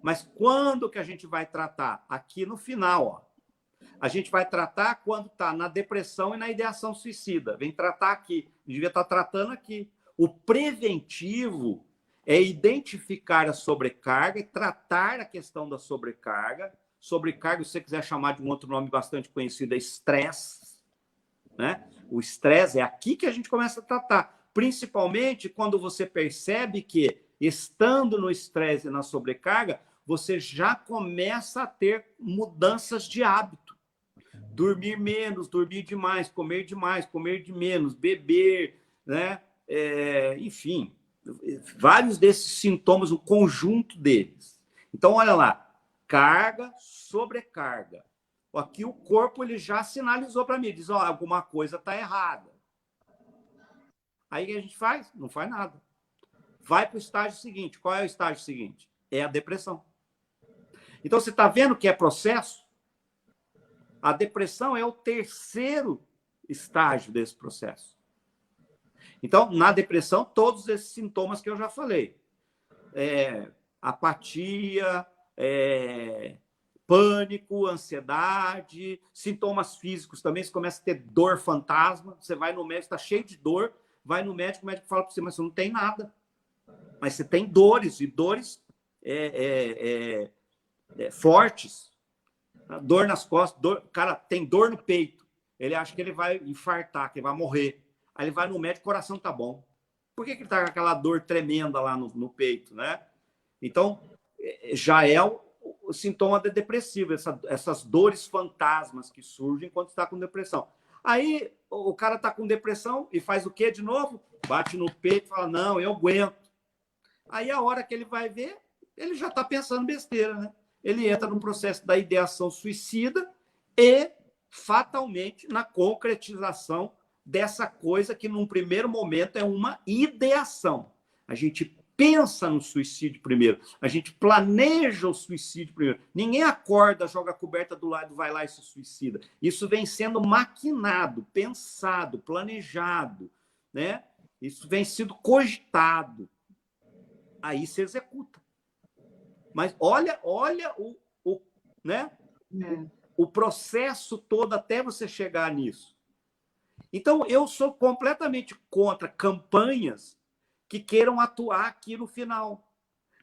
Mas quando que a gente vai tratar? Aqui no final, ó. A gente vai tratar quando está na depressão e na ideação suicida. Vem tratar aqui. Devia estar tratando aqui. O preventivo é identificar a sobrecarga e tratar a questão da sobrecarga. Sobrecarga, se você quiser chamar de um outro nome bastante conhecido, é estresse. Né? O estresse é aqui que a gente começa a tratar. Principalmente quando você percebe que, estando no estresse e na sobrecarga, você já começa a ter mudanças de hábito. Dormir menos, dormir demais, comer de menos, beber, né? Enfim, vários desses sintomas, o conjunto deles. Então, olha lá, carga, sobrecarga. Aqui o corpo ele já sinalizou para mim, diz, ó, alguma coisa está errada. Aí o que a gente faz? Não faz nada. Vai para o estágio seguinte. Qual é o estágio seguinte? É a depressão. Então, você está vendo que é processo? A depressão é o terceiro estágio desse processo. Então, na depressão, todos esses sintomas que eu já falei. Apatia, pânico, ansiedade, sintomas físicos também. Você começa a ter dor fantasma. Você vai no médico, está cheio de dor. Vai no médico, o médico fala para você, mas você não tem nada. Mas você tem dores, e dores fortes. Dor nas costas, cara, tem dor no peito. Ele acha que ele vai infartar, que ele vai morrer. Aí ele vai no médico, o coração tá bom. Por que ele tá com aquela dor tremenda lá no peito, né? Então, já é o sintoma da depressiva, essas dores fantasmas que surgem quando está com depressão. Aí o cara tá com depressão e faz o quê de novo? Bate no peito e fala, não, eu aguento. Aí a hora que ele vai ver, ele já está pensando besteira, né? Ele entra no processo da ideação suicida e, fatalmente, na concretização dessa coisa que, num primeiro momento, é uma ideação. A gente pensa no suicídio primeiro, a gente planeja o suicídio primeiro. Ninguém acorda, joga a coberta do lado, vai lá e se suicida. Isso vem sendo maquinado, pensado, planejado, né? Isso vem sendo cogitado. Aí se executa. Mas olha né? O processo todo até você chegar nisso. Então, eu sou completamente contra campanhas que queiram atuar aqui no final.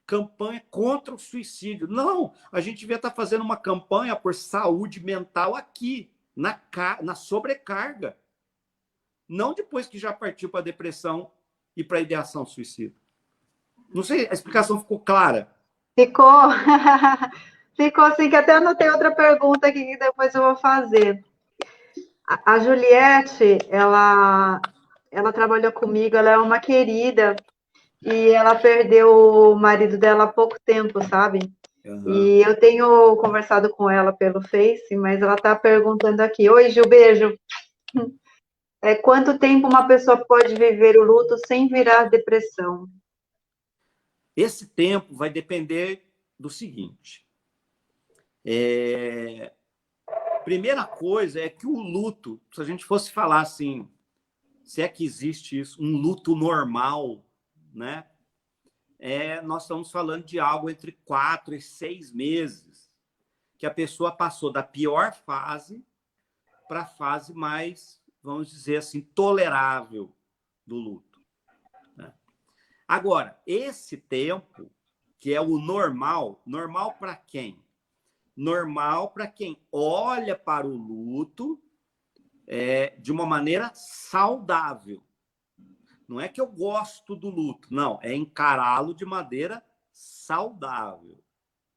Campanha contra o suicídio. Não, a gente devia estar fazendo uma campanha por saúde mental aqui, na sobrecarga. Não depois que já partiu para a depressão e para a ideação suicida. Não sei, a explicação ficou clara? Ficou. Ficou assim, que até anotei outra pergunta aqui que depois eu vou fazer. A Juliette, ela trabalhou comigo, ela é uma querida, e ela perdeu o marido dela há pouco tempo, sabe? Uhum. E eu tenho conversado com ela pelo Face, mas ela está perguntando aqui, oi, Gil, beijo. Quanto tempo uma pessoa pode viver o luto sem virar depressão? Esse tempo vai depender do seguinte. Primeira coisa é que o luto, se a gente fosse falar assim, se é que existe isso, um luto normal, né? Nós estamos falando de algo entre 4 e 6 meses, que a pessoa passou da pior fase para a fase mais, vamos dizer assim, tolerável do luto. Né? Agora, esse tempo, que é o normal para quem? Normal para quem olha para o luto de uma maneira saudável. Não é que eu gosto do luto, não, é encará-lo de maneira saudável.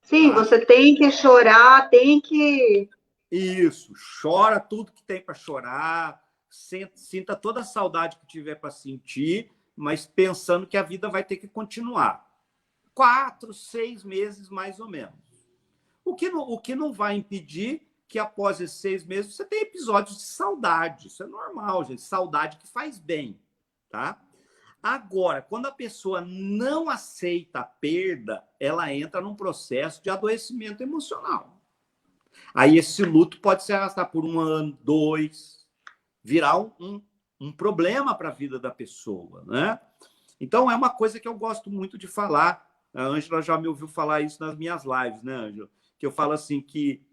Sim, tá? você tem que chorar, tem que Isso, chora tudo que tem para chorar, sinta toda a saudade que tiver para sentir, mas pensando que a vida vai ter que continuar. 4, 6 meses, mais ou menos. O que não vai impedir que após esses 6 meses você tenha episódios de saudade. Isso é normal, gente. Saudade que faz bem, tá? Agora, quando a pessoa não aceita a perda, ela entra num processo de adoecimento emocional. Aí esse luto pode se arrastar por 1 ano, 2, virar um problema para a vida da pessoa, né? Então, é uma coisa que eu gosto muito de falar. A Ângela já me ouviu falar isso nas minhas lives, né, Ângela? Que eu falo assim que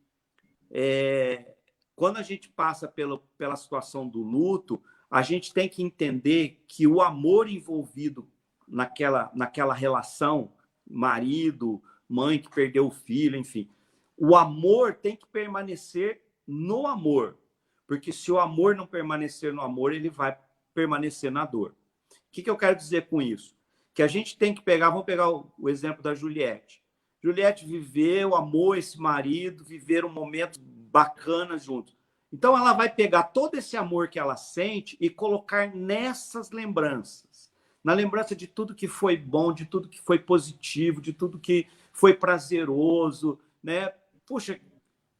quando a gente passa pela situação do luto, a gente tem que entender que o amor envolvido naquela relação, marido, mãe que perdeu o filho, enfim, o amor tem que permanecer no amor, porque se o amor não permanecer no amor, ele vai permanecer na dor. O que eu quero dizer com isso? Que a gente tem que pegar, vamos pegar o exemplo da Juliette. Juliette viveu, amou esse marido, viveram momentos bacanas juntos. Então, ela vai pegar todo esse amor que ela sente e colocar nessas lembranças. Na lembrança de tudo que foi bom, de tudo que foi positivo, de tudo que foi prazeroso, né? Puxa,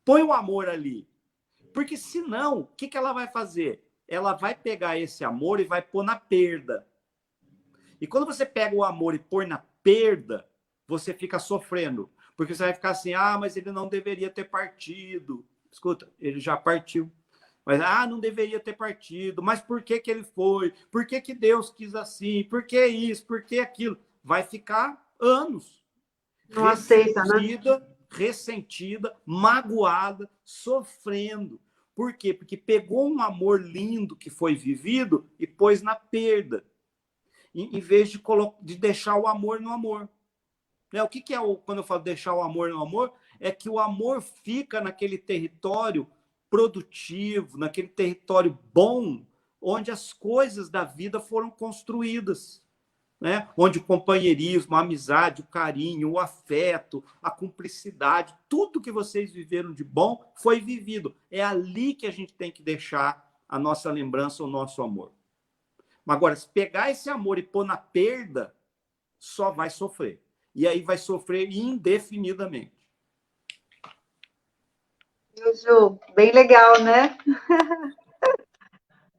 põe o amor ali. Porque senão, o que ela vai fazer? Ela vai pegar esse amor e vai pôr na perda. E quando você pega o amor e põe na perda, você fica sofrendo. Porque você vai ficar assim, mas ele não deveria ter partido. Escuta, ele já partiu. Mas, não deveria ter partido. Mas por que ele foi? Por que Deus quis assim? Por que isso? Por que aquilo? Vai ficar anos. Não aceita, né? Ressentida, magoada, sofrendo. Por quê? Porque pegou um amor lindo que foi vivido e pôs na perda, em vez de deixar o amor no amor. O que é quando eu falo deixar o amor no amor? É que o amor fica naquele território produtivo, naquele território bom, onde as coisas da vida foram construídas. Né? Onde o companheirismo, a amizade, o carinho, o afeto, a cumplicidade, tudo que vocês viveram de bom foi vivido. É ali que a gente tem que deixar a nossa lembrança, o nosso amor. Agora, se pegar esse amor e pôr na perda, só vai sofrer. E aí vai sofrer indefinidamente. Ju, bem legal, né?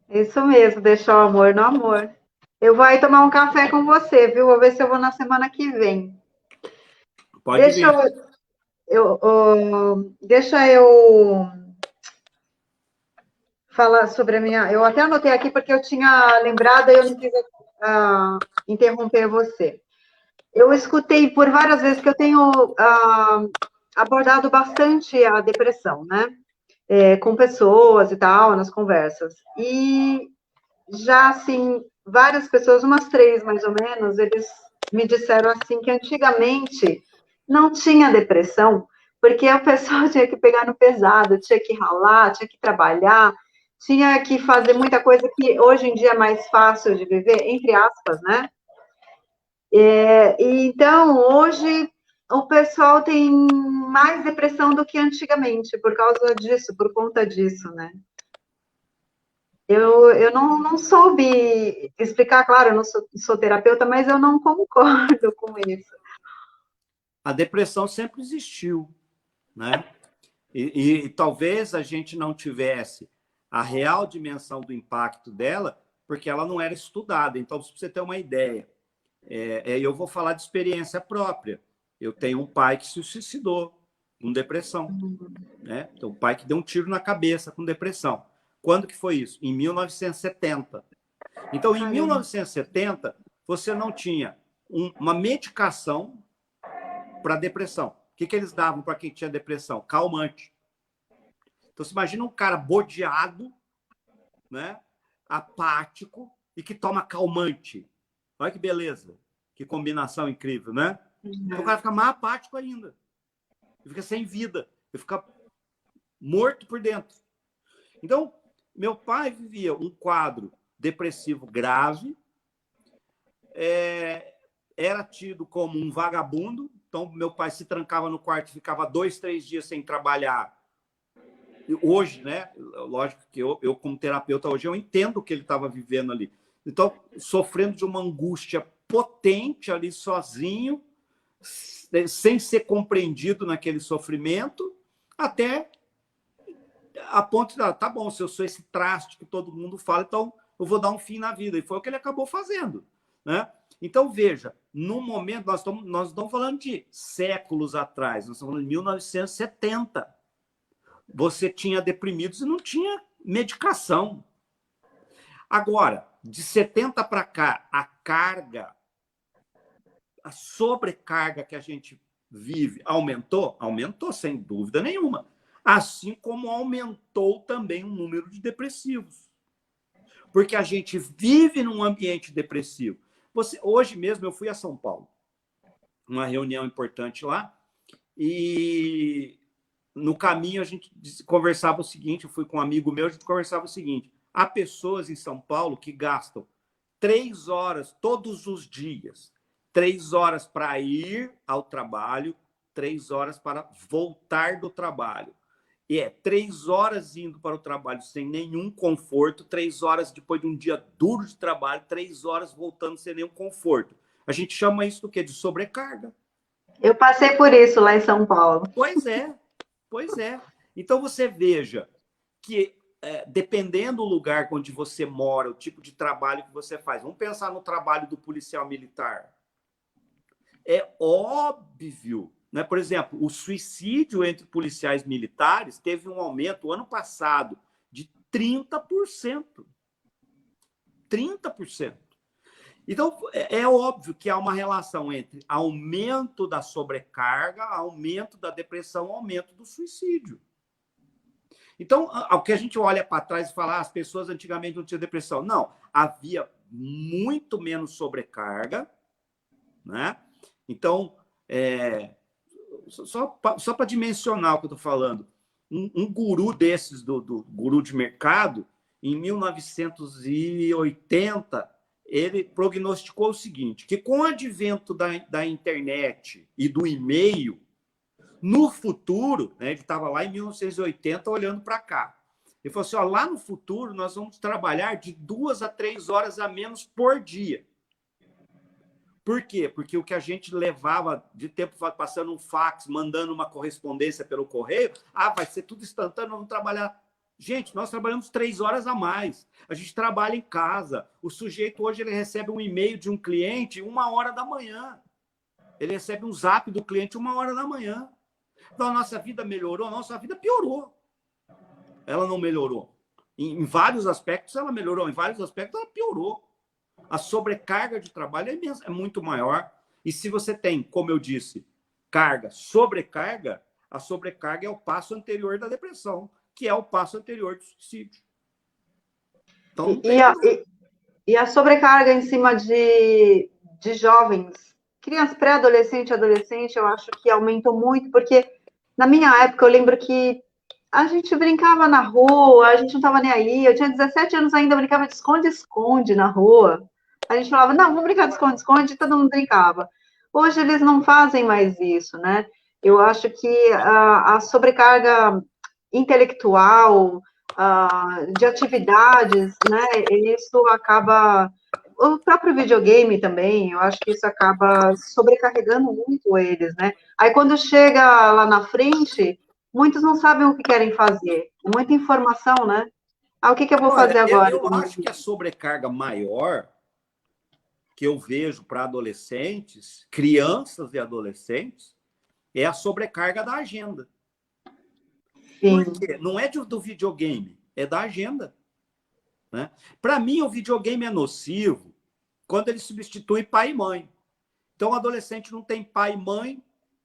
Isso mesmo, deixar o amor no amor. Eu vou aí tomar um café com você, viu? Vou ver se eu vou na semana que vem. Pode vir. Deixa eu falar sobre a minha. Eu até anotei aqui porque eu tinha lembrado e eu não quis interromper você. Eu escutei por várias vezes que eu tenho abordado bastante a depressão, né? Com pessoas e tal, nas conversas. E já, assim, várias pessoas, umas 3 mais ou menos, eles me disseram assim que antigamente não tinha depressão, porque a pessoa tinha que pegar no pesado, tinha que ralar, tinha que trabalhar, tinha que fazer muita coisa que hoje em dia é mais fácil de viver, entre aspas, né? Então, hoje, o pessoal tem mais depressão do que antigamente, por causa disso, por conta disso, né? Eu não soube explicar, claro, eu não sou terapeuta, mas eu não concordo com isso. A depressão sempre existiu, né? E talvez a gente não tivesse a real dimensão do impacto dela, porque ela não era estudada. Então, para você ter uma ideia, eu vou falar de experiência própria. Eu tenho um pai que se suicidou com depressão, né? Então, o pai que deu um tiro na cabeça com depressão. Quando que foi isso? Em 1970. Então, em 1970, você não tinha uma medicação para depressão. O que eles davam para quem tinha depressão? Calmante. Então, você imagina um cara bodeado, né? Apático e que toma calmante. Olha que beleza. Que combinação incrível, né? Então, o cara fica mais apático ainda. Ele fica sem vida. Ele fica morto por dentro. Então, meu pai vivia um quadro depressivo grave, era tido como um vagabundo. Então, meu pai se trancava no quarto e ficava 2, 3 dias sem trabalhar. hoje, né? Lógico que eu como terapeuta hoje, eu entendo o que ele estava vivendo ali. Então, sofrendo de uma angústia potente ali sozinho, sem ser compreendido naquele sofrimento, até a ponto de, tá bom, se eu sou esse traste que todo mundo fala, então eu vou dar um fim na vida. E foi o que ele acabou fazendo, né? Então, veja, no momento, nós não estamos falando de séculos atrás, nós estamos falando de 1970. Você tinha deprimidos e não tinha medicação. Agora, de 70 para cá, a carga, a sobrecarga que a gente vive aumentou? Aumentou, sem dúvida nenhuma. Assim como aumentou também o número de depressivos. Porque a gente vive num ambiente depressivo. Hoje mesmo eu fui a São Paulo, uma reunião importante lá, e no caminho a gente conversava o seguinte, eu fui com um amigo meu, a gente conversava o seguinte, há pessoas em São Paulo que gastam 3 horas todos os dias, 3 horas para ir ao trabalho, 3 horas para voltar do trabalho. E 3 horas indo para o trabalho sem nenhum conforto, 3 horas depois de um dia duro de trabalho, 3 horas voltando sem nenhum conforto. A gente chama isso do quê? De sobrecarga. Eu passei por isso lá em São Paulo. Pois é, pois é. Então você veja que, dependendo do lugar onde você mora, o tipo de trabalho que você faz, vamos pensar no trabalho do policial militar. É óbvio, né? Por exemplo, o suicídio entre policiais militares teve um aumento ano passado de 30%. 30%. Então, é óbvio que há uma relação entre aumento da sobrecarga, aumento da depressão, aumento do suicídio. Então, ao que a gente olha para trás e fala, as pessoas antigamente não tinham depressão. Não, havia muito menos sobrecarga, né? Então, só para dimensionar o que eu estou falando, um guru desses, do guru de mercado, em 1980, ele prognosticou o seguinte, que com o advento da internet e do e-mail, no futuro, né, ele estava lá em 1980 olhando para cá, ele falou assim, ó, lá no futuro nós vamos trabalhar de 2 a 3 horas a menos por dia. Por quê? Porque o que a gente levava de tempo passando um fax, mandando uma correspondência pelo correio, vai ser tudo instantâneo, vamos trabalhar. Gente, nós trabalhamos 3 horas a mais. A gente trabalha em casa. O sujeito hoje ele recebe um e-mail de um cliente 1h da manhã. Ele recebe um zap do cliente 1h da manhã. Então, a nossa vida melhorou? A nossa vida piorou. Ela não melhorou. Em vários aspectos, ela melhorou. Em vários aspectos, ela piorou. A sobrecarga de trabalho é muito maior. E se você tem, como eu disse, carga, sobrecarga, a sobrecarga é o passo anterior da depressão, que é o passo anterior do suicídio. Então, e a sobrecarga em cima de jovens, crianças, pré-adolescente, adolescente, eu acho que aumentou muito, porque na minha época eu lembro que a gente brincava na rua, a gente não estava nem aí. Eu tinha 17 anos ainda, brincava de esconde-esconde na rua. A gente falava, não, vamos brincar de esconde-esconde, e todo mundo brincava. Hoje eles não fazem mais isso, né? Eu acho que a sobrecarga intelectual, de atividades, né? Isso acaba. O próprio videogame também, eu acho que isso acaba sobrecarregando muito eles, né? Aí quando chega lá na frente, muitos não sabem o que querem fazer. Muita informação, né? O que eu vou fazer agora? Eu acho que a sobrecarga maior que eu vejo para adolescentes, crianças e adolescentes, é a sobrecarga da agenda. Sim. Por quê? Não é do videogame, é da agenda. Né? Para mim, o videogame é nocivo quando ele substitui pai e mãe. Então, o adolescente não tem pai e mãe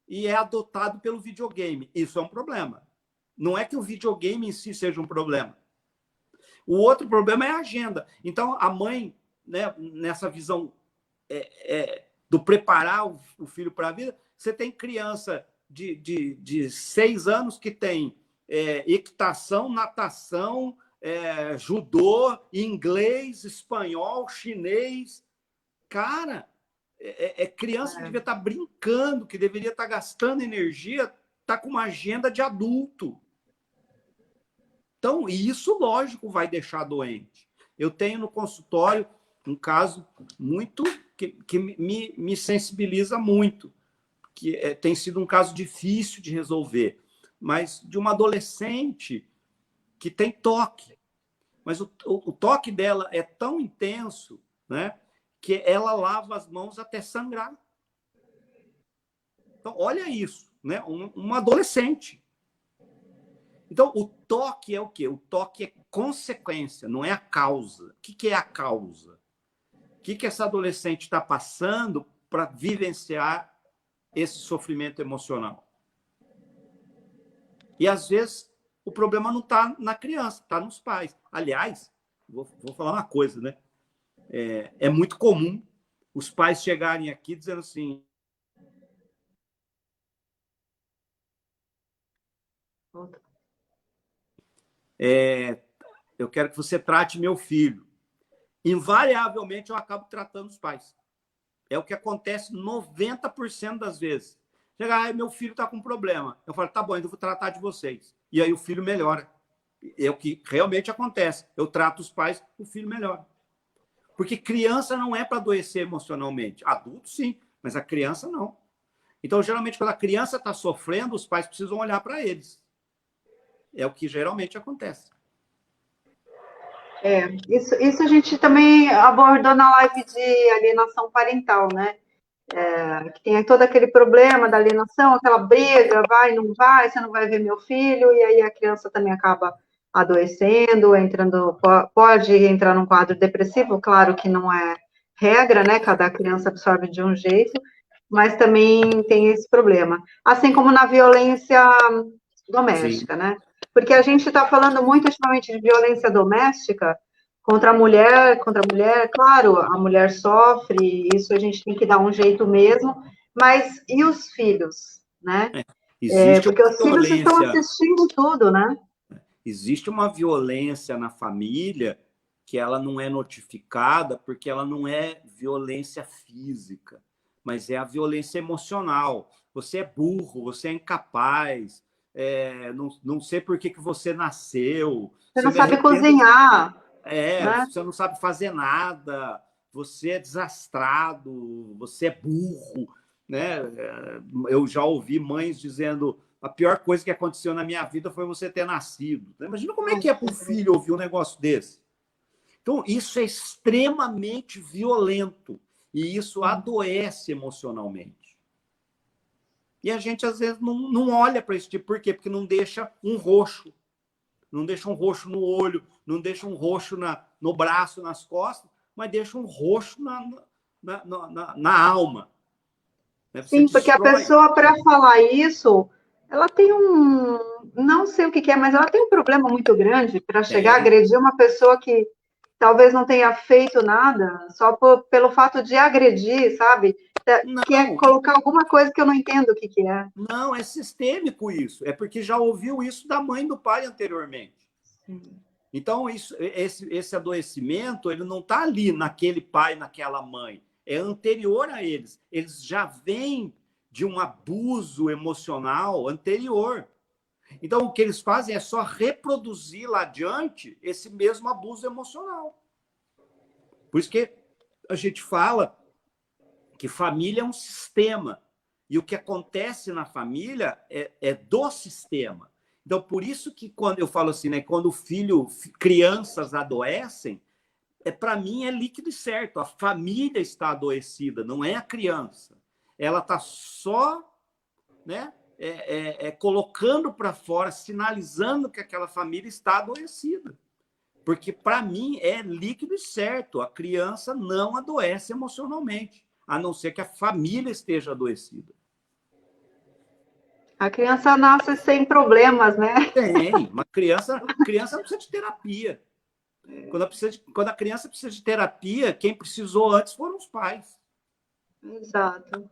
e é adotado pelo videogame. Isso é um problema. Não é que o videogame em si seja um problema. O outro problema é a agenda. Então, a mãe, né, nessa visão do preparar o filho para a vida, você tem criança de 6 anos que tem equitação, natação, judô, inglês, espanhol, chinês. Cara, criança que devia estar brincando, que deveria estar gastando energia, está com uma agenda de adulto. Então, e isso, lógico, vai deixar doente. Eu tenho no consultório um caso muito que me sensibiliza muito, que tem sido um caso difícil de resolver, mas de uma adolescente que tem toque. Mas o toque dela é tão intenso, né, que ela lava as mãos até sangrar. Então, olha isso, né? Um adolescente. Então, o toque é o quê? O toque é consequência, não é a causa. O que é a causa? O que essa adolescente está passando para vivenciar esse sofrimento emocional? E, às vezes, o problema não está na criança, está nos pais. Aliás, vou falar uma coisa, né? É muito comum os pais chegarem aqui dizendo assim: eu quero que você trate meu filho. Invariavelmente, eu acabo tratando os pais. É o que acontece 90% das vezes. Chega, meu filho está com problema. Eu falo, tá bom, então eu vou tratar de vocês. E aí o filho melhora. É o que realmente acontece. Eu trato os pais, o filho melhora. Porque criança não é para adoecer emocionalmente. Adulto, sim, mas a criança não. Então, geralmente, quando a criança está sofrendo, os pais precisam olhar para eles. É o que geralmente acontece. Isso a gente também abordou na live de alienação parental, né? Que tem todo aquele problema da alienação, aquela briga, vai, não vai, você não vai ver meu filho, e aí a criança também acaba adoecendo, pode entrar num quadro depressivo, claro que não é regra, né? Cada criança absorve de um jeito, mas também tem esse problema. Assim como na violência Sim. doméstica, né? Porque a gente está falando muito ultimamente de violência doméstica contra a mulher, claro, a mulher sofre, isso a gente tem que dar um jeito mesmo, mas e os filhos, né? Existe Porque uma os filhos estão violência. assistindo tudo, né? Existe uma violência na família que ela não é notificada porque ela não é violência física, mas é a violência emocional. Você é burro, você é incapaz, não sei por que você nasceu, Você você não me sabe arrependo, cozinhar, né? você não sabe fazer nada, você é desastrado, você é burro, né? Eu já ouvi mães dizendo: a pior coisa que aconteceu na minha vida foi você ter nascido. Imagina como é que é para um filho ouvir um negócio desse. Então, isso é extremamente violento e isso adoece emocionalmente. E a gente, às vezes, não olha para esse tipo. Por quê? Porque não deixa um roxo. Não deixa um roxo no olho, não deixa um roxo no braço, nas costas, mas deixa um roxo na alma. Né? Você Sim, porque a destrói. pessoa, para falar isso, ela tem não sei o que é, mas ela tem um problema muito grande para chegar a Tem. agredir uma pessoa que talvez não tenha feito nada, só pelo fato de agredir, sabe? Que é Não, colocar alguma coisa que eu não entendo o que é. não, é sistêmico isso. É porque já ouviu isso da mãe e do pai anteriormente. Então, esse adoecimento, ele não está ali naquele pai, naquela mãe. É anterior a eles. Eles já vêm de um abuso emocional anterior. Então, o que eles fazem é só reproduzir lá adiante esse mesmo abuso emocional. Por isso que a gente fala que família é um sistema. E o que acontece na família é do sistema. Então, por isso que quando eu falo assim, né, quando crianças adoecem, para mim é líquido e certo. A família está adoecida, não é a criança. Ela está só, né, colocando para fora, sinalizando que aquela família está adoecida. Porque, para mim, é líquido e certo. A criança não adoece emocionalmente, a não ser que a família esteja adoecida. A criança nasce sem problemas, né? Tem. Uma criança não precisa de terapia. Quando a criança precisa de terapia, quem precisou antes foram os pais. Exato.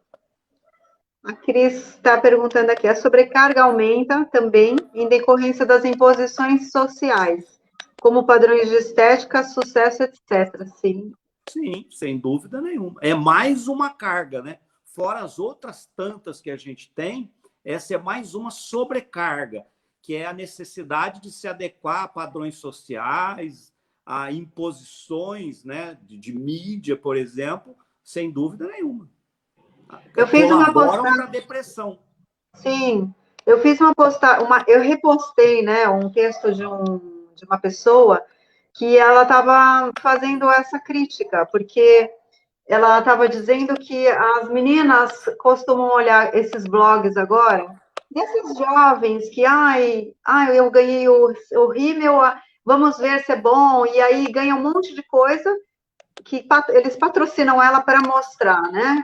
A Cris está perguntando aqui: a sobrecarga aumenta também em decorrência das imposições sociais, como padrões de estética, sucesso, etc. Sim. Sim, sem dúvida nenhuma. É mais uma carga, né? Fora as outras tantas que a gente tem, essa é mais uma sobrecarga. que é a necessidade de se adequar a padrões sociais, a imposições, né, de mídia, por exemplo, sem dúvida nenhuma. Eu fiz uma Colaboram para a postagem, depressão. sim, eu fiz uma postagem, eu repostei, né, um texto de uma pessoa que ela estava fazendo essa crítica, porque ela estava dizendo que as meninas costumam olhar esses blogs agora, desses jovens que, eu ganhei o Rímel, vamos ver se é bom, e aí ganha um monte de coisa que eles patrocinam ela para mostrar, né,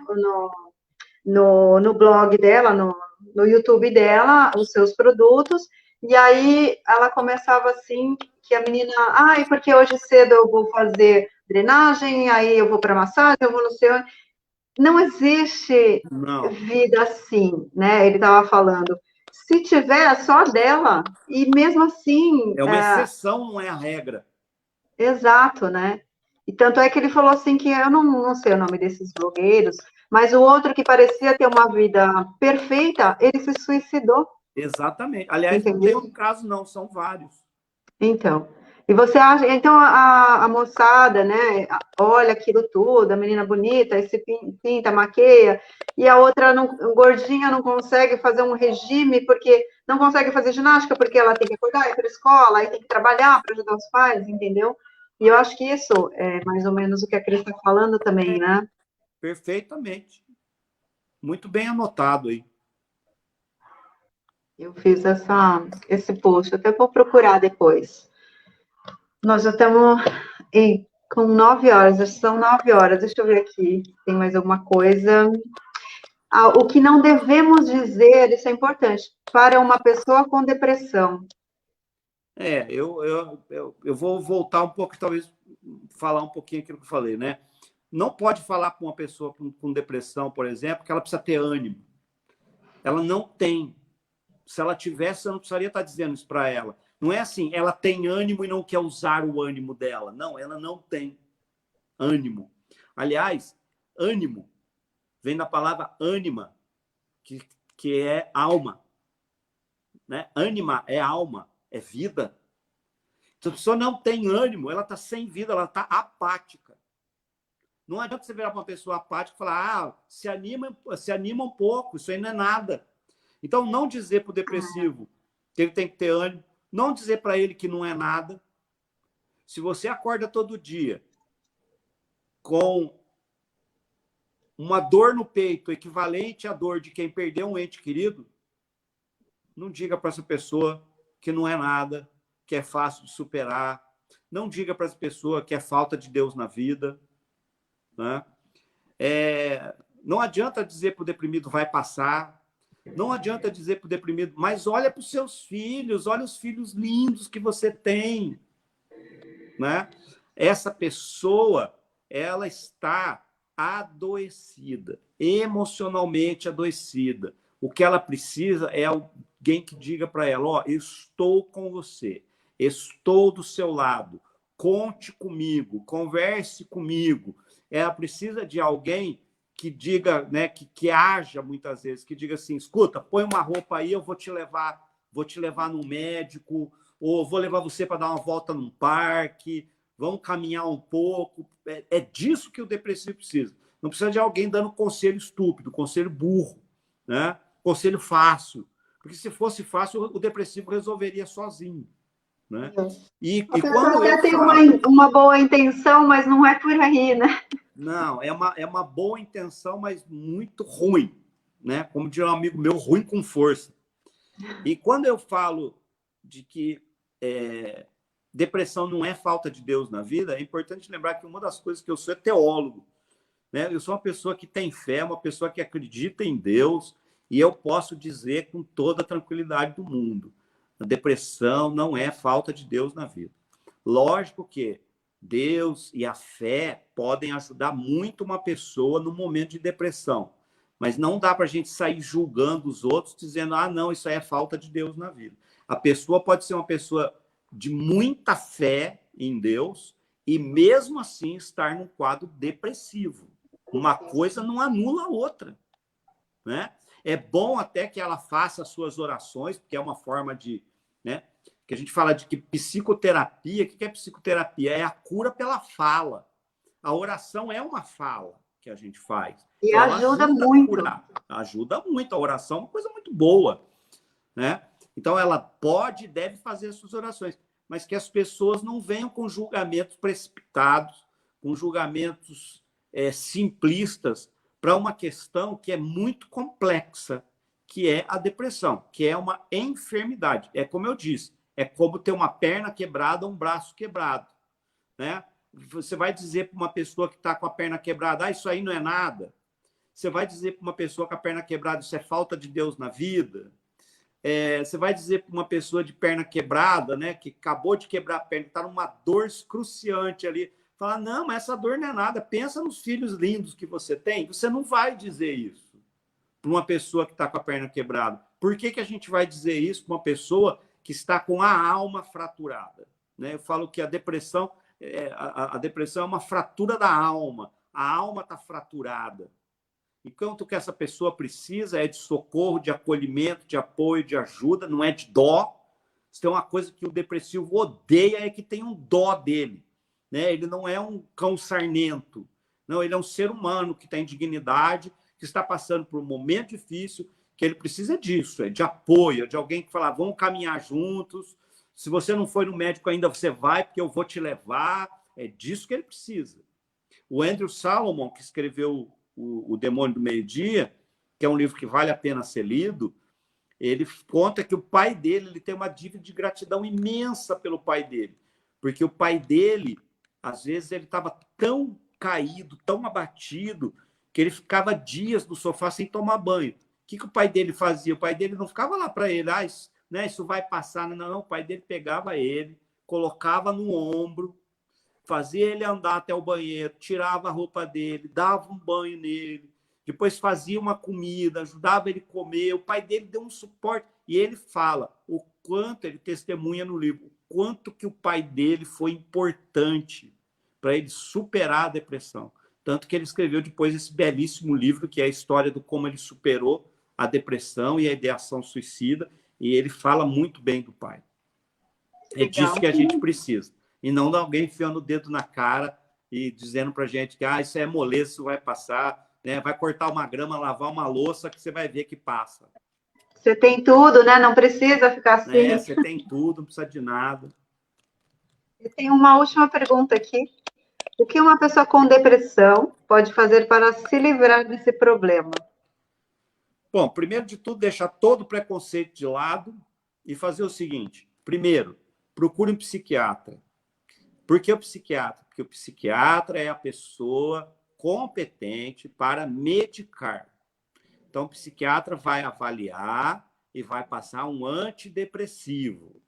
no blog dela, no YouTube dela, os seus produtos, e aí ela começava assim, que a menina, porque hoje cedo eu vou fazer drenagem, aí eu vou para massagem, eu vou no seu... Não existe Não. vida assim, né? Ele estava falando. Se tiver, é só dela. E mesmo assim. É uma exceção, não é a regra. Exato, né? E tanto é que ele falou assim que eu não sei o nome desses blogueiros, mas o outro que parecia ter uma vida perfeita, ele se suicidou. Exatamente. Aliás, não tem Entendeu? um caso, não, são vários. Então, e você acha, então a moçada, né, olha aquilo tudo, a menina bonita, aí se pinta, maqueia, e a outra gordinha não consegue fazer um regime porque não consegue fazer ginástica porque ela tem que acordar, ir para a escola, aí tem que trabalhar para ajudar os pais, entendeu? E eu acho que isso é mais ou menos o que a Cris está falando também, né? Perfeitamente. Muito bem anotado aí. Eu fiz esse post, até vou procurar depois. Nós já estamos com 9 horas, acho que são 9 horas. Deixa eu ver aqui, tem mais alguma coisa. O que não devemos dizer, isso é importante, para uma pessoa com depressão. Eu vou voltar um pouco, talvez falar um pouquinho aquilo que eu falei, né? Não pode falar com uma pessoa com depressão, por exemplo, que ela precisa ter ânimo. Ela não tem. Se ela tivesse, eu não precisaria estar dizendo isso para ela. Não é assim, ela tem ânimo e não quer usar o ânimo dela. Não, ela não tem ânimo. Aliás, ânimo vem da palavra ânima, que é alma. Né? Ânima é alma, é vida. Se a pessoa não tem ânimo, ela está sem vida, ela está apática. Não adianta você virar para uma pessoa apática e falar, se anima um pouco, isso aí não é nada. Então, não dizer para o depressivo que ele tem que ter ânimo, não dizer para ele que não é nada. Se você acorda todo dia com uma dor no peito equivalente à dor de quem perdeu um ente querido, não diga para essa pessoa que não é nada, que é fácil de superar. Não diga para essa pessoa que é falta de Deus na vida. Né? Não adianta dizer para o deprimido vai passar. Não adianta dizer para o deprimido, mas olha para os seus filhos, olha os filhos lindos que você tem. Né? Essa pessoa, ela está adoecida, emocionalmente adoecida. O que ela precisa é alguém que diga para ela, estou com você, estou do seu lado, conte comigo, converse comigo. Ela precisa de alguém que diga, né, que haja muitas vezes, que diga assim, escuta, põe uma roupa aí, eu vou te levar no médico, ou vou levar você para dar uma volta num parque, vamos caminhar um pouco. É disso que o depressivo precisa. Não precisa de alguém dando conselho estúpido, conselho burro, né? Conselho fácil. Porque se fosse fácil, o depressivo resolveria sozinho. Né? E quando até tem uma boa intenção, mas não é por aí, né? Não, é uma boa intenção, mas muito ruim. Né? Como diria um amigo meu, ruim com força. E quando eu falo de que depressão não é falta de Deus na vida, é importante lembrar que uma das coisas que eu sou é teólogo. Né? Eu sou uma pessoa que tem fé, uma pessoa que acredita em Deus, e eu posso dizer com toda a tranquilidade do mundo, a depressão não é falta de Deus na vida. Lógico que Deus e a fé podem ajudar muito uma pessoa no momento de depressão, mas não dá para a gente sair julgando os outros, dizendo, não, isso aí é falta de Deus na vida. A pessoa pode ser uma pessoa de muita fé em Deus e mesmo assim estar num quadro depressivo. Uma coisa não anula a outra. Né? É bom até que ela faça as suas orações, porque é uma forma de né? Que a gente fala de que psicoterapia, o que é psicoterapia? É a cura pela fala. A oração é uma fala que a gente faz. E Então, ela ajuda ajuda a muito. curar. Ajuda muito. A oração é uma coisa muito boa, né? Então, ela pode e deve fazer as suas orações, mas que as pessoas não venham com julgamentos precipitados, com julgamentos simplistas para uma questão que é muito complexa, que é a depressão, que é uma enfermidade. É como eu disse, é como ter uma perna quebrada, um braço quebrado, né? Você vai dizer para uma pessoa que está com a perna quebrada, ah, isso aí não é nada. Você vai dizer para uma pessoa com a perna quebrada, isso é falta de Deus na vida. Você vai dizer para uma pessoa de perna quebrada, né, que acabou de quebrar a perna, está numa dor excruciante ali, falar, não, mas essa dor não é nada, pensa nos filhos lindos que você tem. Você não vai dizer isso para uma pessoa que está com a perna quebrada. Por que, que a gente vai dizer isso para uma pessoa que está com a alma fraturada? Né? Eu falo que a depressão é uma fratura da alma. A alma está fraturada. Enquanto que essa pessoa precisa é de socorro, de acolhimento, de apoio, de ajuda, não é de dó. Se tem uma coisa que o depressivo odeia é que tem um dó dele. Né? Ele não é um cão sarnento. Não, ele é um ser humano que tem dignidade, que está passando por um momento difícil, que ele precisa disso, é de apoio, é de alguém que fala, vamos caminhar juntos. Se você não foi no médico ainda, você vai, porque eu vou te levar. É disso que ele precisa. O Andrew Salomon, que escreveu o Demônio do Meio-Dia, que é um livro que vale a pena ser lido, ele conta que o pai dele ele tem uma dívida de gratidão imensa pelo pai dele, porque o pai dele, às vezes, ele estava tão caído, tão abatido, que ele ficava dias no sofá sem tomar banho. O que o pai dele fazia? O pai dele não ficava lá para ele, isso vai passar. Não, o pai dele pegava ele, colocava no ombro, fazia ele andar até o banheiro, tirava a roupa dele, dava um banho nele, depois fazia uma comida, ajudava ele a comer. O pai dele deu um suporte. E ele fala o quanto, ele testemunha no livro, o quanto que o pai dele foi importante para ele superar a depressão. Tanto que ele escreveu depois esse belíssimo livro, que é a história do como ele superou a depressão e a ideação suicida, e ele fala muito bem do pai. É disso que a gente precisa. E não de alguém enfiando o dedo na cara e dizendo para a gente que isso é moleza, isso vai passar, né? Vai cortar uma grama, lavar uma louça, que você vai ver que passa. Você tem tudo, né? Não precisa ficar assim. Você tem tudo, não precisa de nada. Eu tenho uma última pergunta aqui. O que uma pessoa com depressão pode fazer para se livrar desse problema? Bom, primeiro de tudo, deixar todo o preconceito de lado e fazer o seguinte. Primeiro, procure um psiquiatra. Por que o psiquiatra? Porque o psiquiatra é a pessoa competente para medicar. Então, o psiquiatra vai avaliar e vai passar um antidepressivo.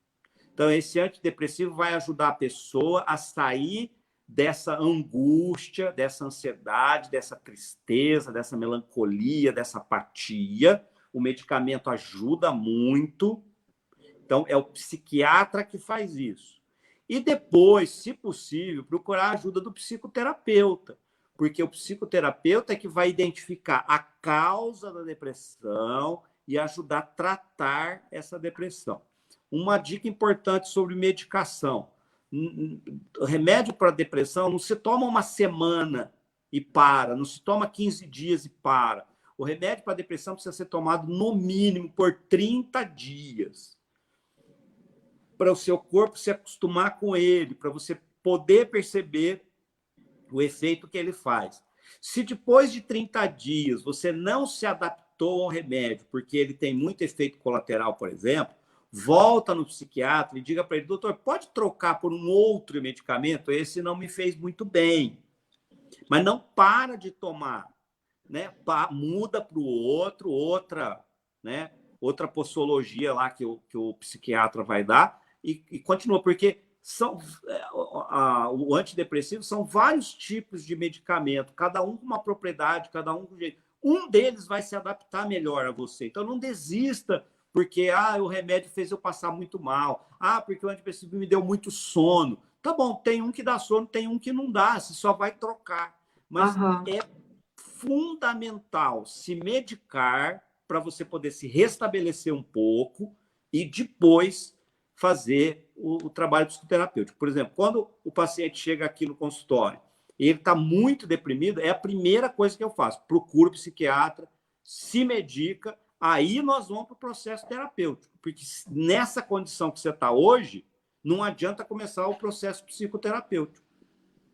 Então, esse antidepressivo vai ajudar a pessoa a sair dessa angústia, dessa ansiedade, dessa tristeza, dessa melancolia, dessa apatia. O medicamento ajuda muito. Então, é o psiquiatra que faz isso. E depois, se possível, procurar a ajuda do psicoterapeuta, porque o psicoterapeuta é que vai identificar a causa da depressão e ajudar a tratar essa depressão. Uma dica importante sobre medicação. Remédio para depressão não se toma uma semana e para, não se toma 15 dias e para. O remédio para depressão precisa ser tomado no mínimo por 30 dias. Para o seu corpo se acostumar com ele, para você poder perceber o efeito que ele faz. Se depois de 30 dias você não se adaptou ao remédio, porque ele tem muito efeito colateral, por exemplo, volta no psiquiatra e diga para ele, doutor, pode trocar por um outro medicamento? Esse não me fez muito bem. Mas não para de tomar, né? Muda para o outro, outra posologia lá que o psiquiatra vai dar e continua, porque o antidepressivo são vários tipos de medicamento, cada um com uma propriedade, cada um com um jeito. Um deles vai se adaptar melhor a você. Então, não desista porque o remédio fez eu passar muito mal. Porque o antidepressivo me deu muito sono. Tá bom, tem um que dá sono, tem um que não dá, você só vai trocar. Mas é fundamental se medicar para você poder se restabelecer um pouco e depois fazer o trabalho psicoterapêutico. Por exemplo, quando o paciente chega aqui no consultório e ele está muito deprimido, é a primeira coisa que eu faço. Procuro o psiquiatra, se medica, aí nós vamos para o processo terapêutico. Porque nessa condição que você está hoje, não adianta começar o processo psicoterapêutico,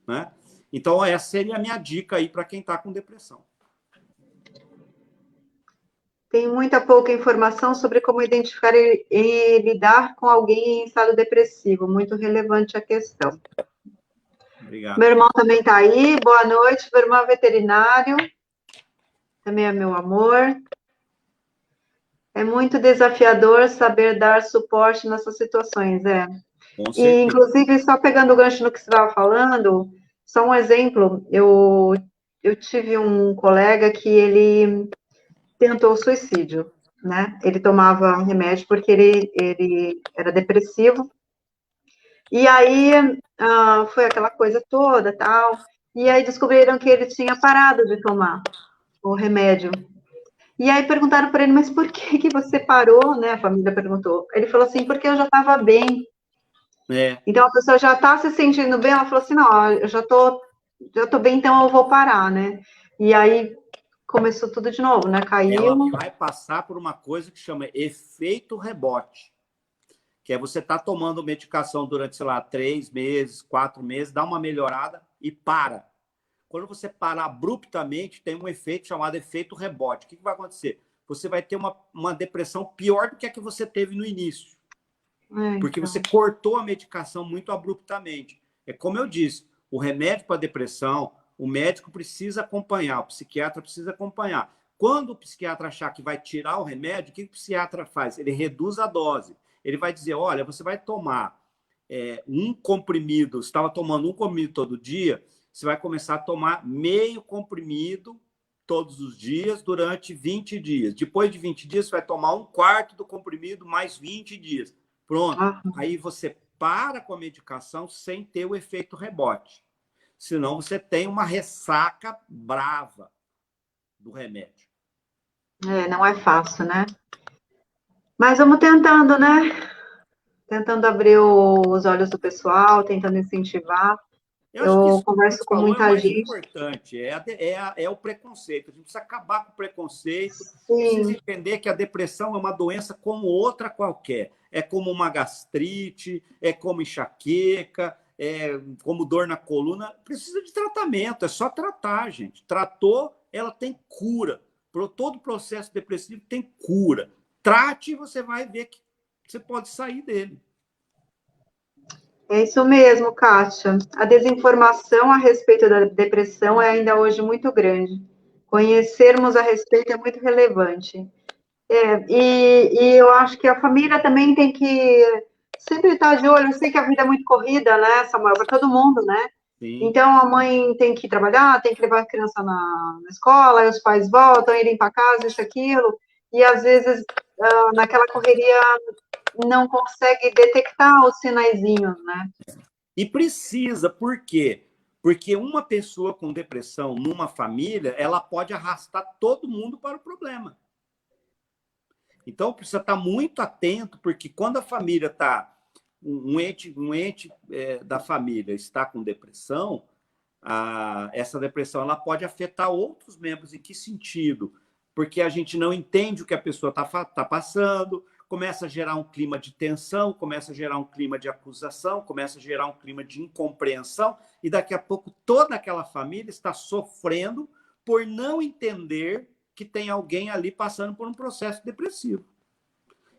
né? Então, essa seria a minha dica aí para quem está com depressão. Tem muita pouca informação sobre como identificar e lidar com alguém em estado depressivo. Muito relevante a questão. Obrigado. Meu irmão também está aí. Boa noite, meu irmão é veterinário. Também é meu amor. É muito desafiador saber dar suporte nessas situações, E, inclusive, só pegando o gancho no que você estava falando, só um exemplo, eu tive um colega que ele tentou suicídio, né? Ele tomava remédio porque ele era depressivo. E aí foi aquela coisa toda, tal. E aí descobriram que ele tinha parado de tomar o remédio. E aí perguntaram para ele, mas por que que você parou, né? A família perguntou. Ele falou assim, porque eu já estava bem. Então a pessoa já está se sentindo bem, ela falou assim, não, eu já tô bem, então eu vou parar, né? E aí começou tudo de novo, né? Caiu. Ela vai passar por uma coisa que chama efeito rebote, que é você tá tomando medicação durante, sei lá, 3 meses, 4 meses, dá uma melhorada e para. Quando você para abruptamente, tem um efeito chamado efeito rebote. O que vai acontecer? Você vai ter uma depressão pior do que a que você teve no início. Porque você cortou a medicação muito abruptamente. É como eu disse, o remédio para depressão, o médico precisa acompanhar, o psiquiatra precisa acompanhar. Quando o psiquiatra achar que vai tirar o remédio, o que o psiquiatra faz? Ele reduz a dose. Ele vai dizer, olha, você vai tomar um comprimido, você estava tomando um comprimido todo dia, você vai começar a tomar meio comprimido todos os dias durante 20 dias. Depois de 20 dias, você vai tomar um quarto do comprimido mais 20 dias. Pronto. Aí você para com a medicação sem ter o efeito rebote. Senão você tem uma ressaca brava do remédio. Não é fácil, né? Mas vamos tentando, né? Tentando abrir os olhos do pessoal, tentando incentivar. Eu converso com muita gente. Importante é o preconceito. A gente precisa acabar com o preconceito. Sim. Precisa entender que a depressão é uma doença como outra qualquer. É como uma gastrite, é como enxaqueca, é como dor na coluna. Precisa de tratamento, é só tratar, gente. Tratou, ela tem cura. Todo processo depressivo tem cura. Trate e você vai ver que você pode sair dele. É isso mesmo, Kátia. A desinformação a respeito da depressão é ainda hoje muito grande. Conhecermos a respeito é muito relevante. E eu acho que a família também tem que sempre estar de olho. Eu sei que a vida é muito corrida, né, Samuel, para todo mundo, né? Sim. Então a mãe tem que trabalhar, tem que levar a criança na escola, aí os pais voltam, irem para casa, isso, aquilo, e às vezes naquela correria não consegue detectar os sinaizinhos, né? E precisa, por quê? Porque uma pessoa com depressão numa família, ela pode arrastar todo mundo para o problema. Então, precisa estar muito atento, porque quando a família está... Um ente da família está com depressão, essa depressão ela pode afetar outros membros. Em que sentido? Porque a gente não entende o que a pessoa está passando, começa a gerar um clima de tensão, começa a gerar um clima de acusação, começa a gerar um clima de incompreensão, e daqui a pouco toda aquela família está sofrendo por não entender que tem alguém ali passando por um processo depressivo.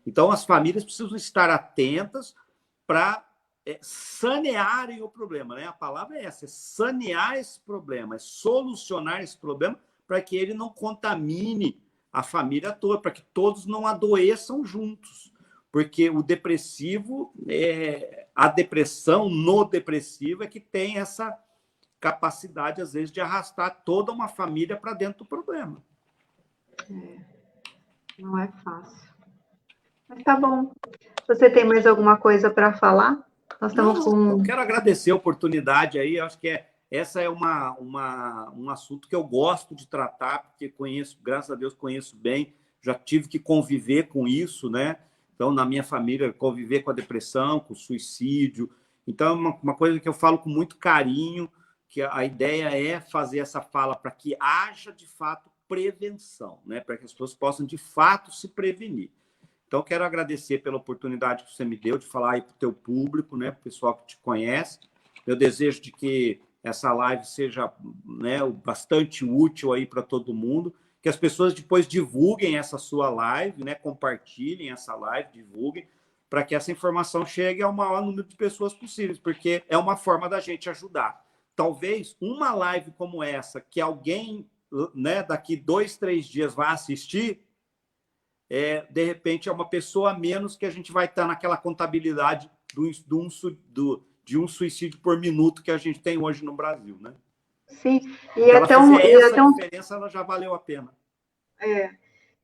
Então, as famílias precisam estar atentas para sanearem o problema, né? A palavra é essa, é sanear esse problema, é solucionar esse problema para que ele não contamine a família toda, para que todos não adoeçam juntos. Porque o depressivo, a depressão no depressivo é que tem essa capacidade, às vezes, de arrastar toda uma família para dentro do problema. Não é fácil. Mas tá bom. Você tem mais alguma coisa para falar? Nós estamos com... Eu quero agradecer a oportunidade aí, acho que essa é um assunto que eu gosto de tratar, porque conheço, graças a Deus, conheço bem, já tive que conviver com isso, né? Então, na minha família, conviver com a depressão, com o suicídio. Então, é uma coisa que eu falo com muito carinho, que a ideia é fazer essa fala para que haja, de fato, prevenção, né? Para que as pessoas possam, de fato, se prevenir. Então, quero agradecer pela oportunidade que você me deu de falar aí para o teu público, né, para o pessoal que te conhece. Eu desejo de que essa live seja, né, bastante útil aí para todo mundo, que as pessoas depois divulguem essa sua live, né, compartilhem essa live, divulguem, para que essa informação chegue ao maior número de pessoas possíveis, porque é uma forma da gente ajudar. Talvez uma live como essa, que alguém, né, daqui 2, 3 dias vai assistir, de repente é uma pessoa a menos que a gente vai estar naquela contabilidade de um suicídio por minuto que a gente tem hoje no Brasil, né? Sim, Se ela fizer essa diferença, ela já valeu a pena.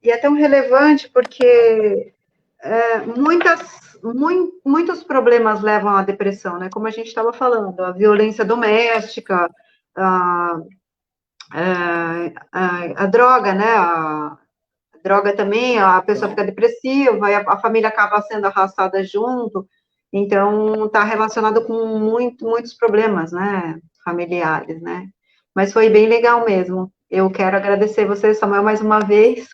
E é tão relevante porque muitos problemas levam à depressão, né? Como a gente estava falando, a violência doméstica, a, a droga, né? A droga também, a pessoa fica depressiva, e a família acaba sendo arrastada junto. Então, está relacionado com muitos problemas, né? Familiares, né? Mas foi bem legal mesmo. Eu quero agradecer você, Samuel, mais uma vez.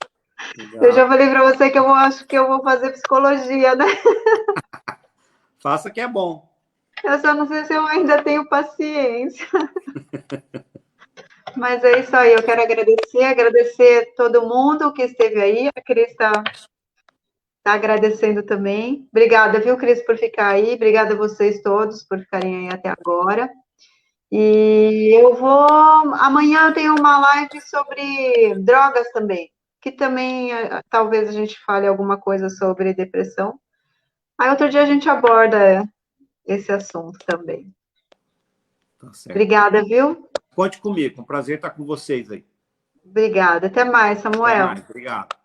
Legal. Eu já falei para você que eu acho que eu vou fazer psicologia, né? Faça que é bom. Eu só não sei se eu ainda tenho paciência. Mas é isso aí, eu quero agradecer todo mundo que esteve aí. A Cris está agradecendo também. Obrigada, viu, Cris, por ficar aí. Obrigada a vocês todos por ficarem aí até agora. E eu vou... Amanhã eu tenho uma live sobre drogas também, que também talvez a gente fale alguma coisa sobre depressão. Aí outro dia a gente aborda esse assunto também. Tá certo. Obrigada, viu? Conte comigo, um prazer estar com vocês aí. Obrigada. Até mais, Samuel. Até mais. Obrigado.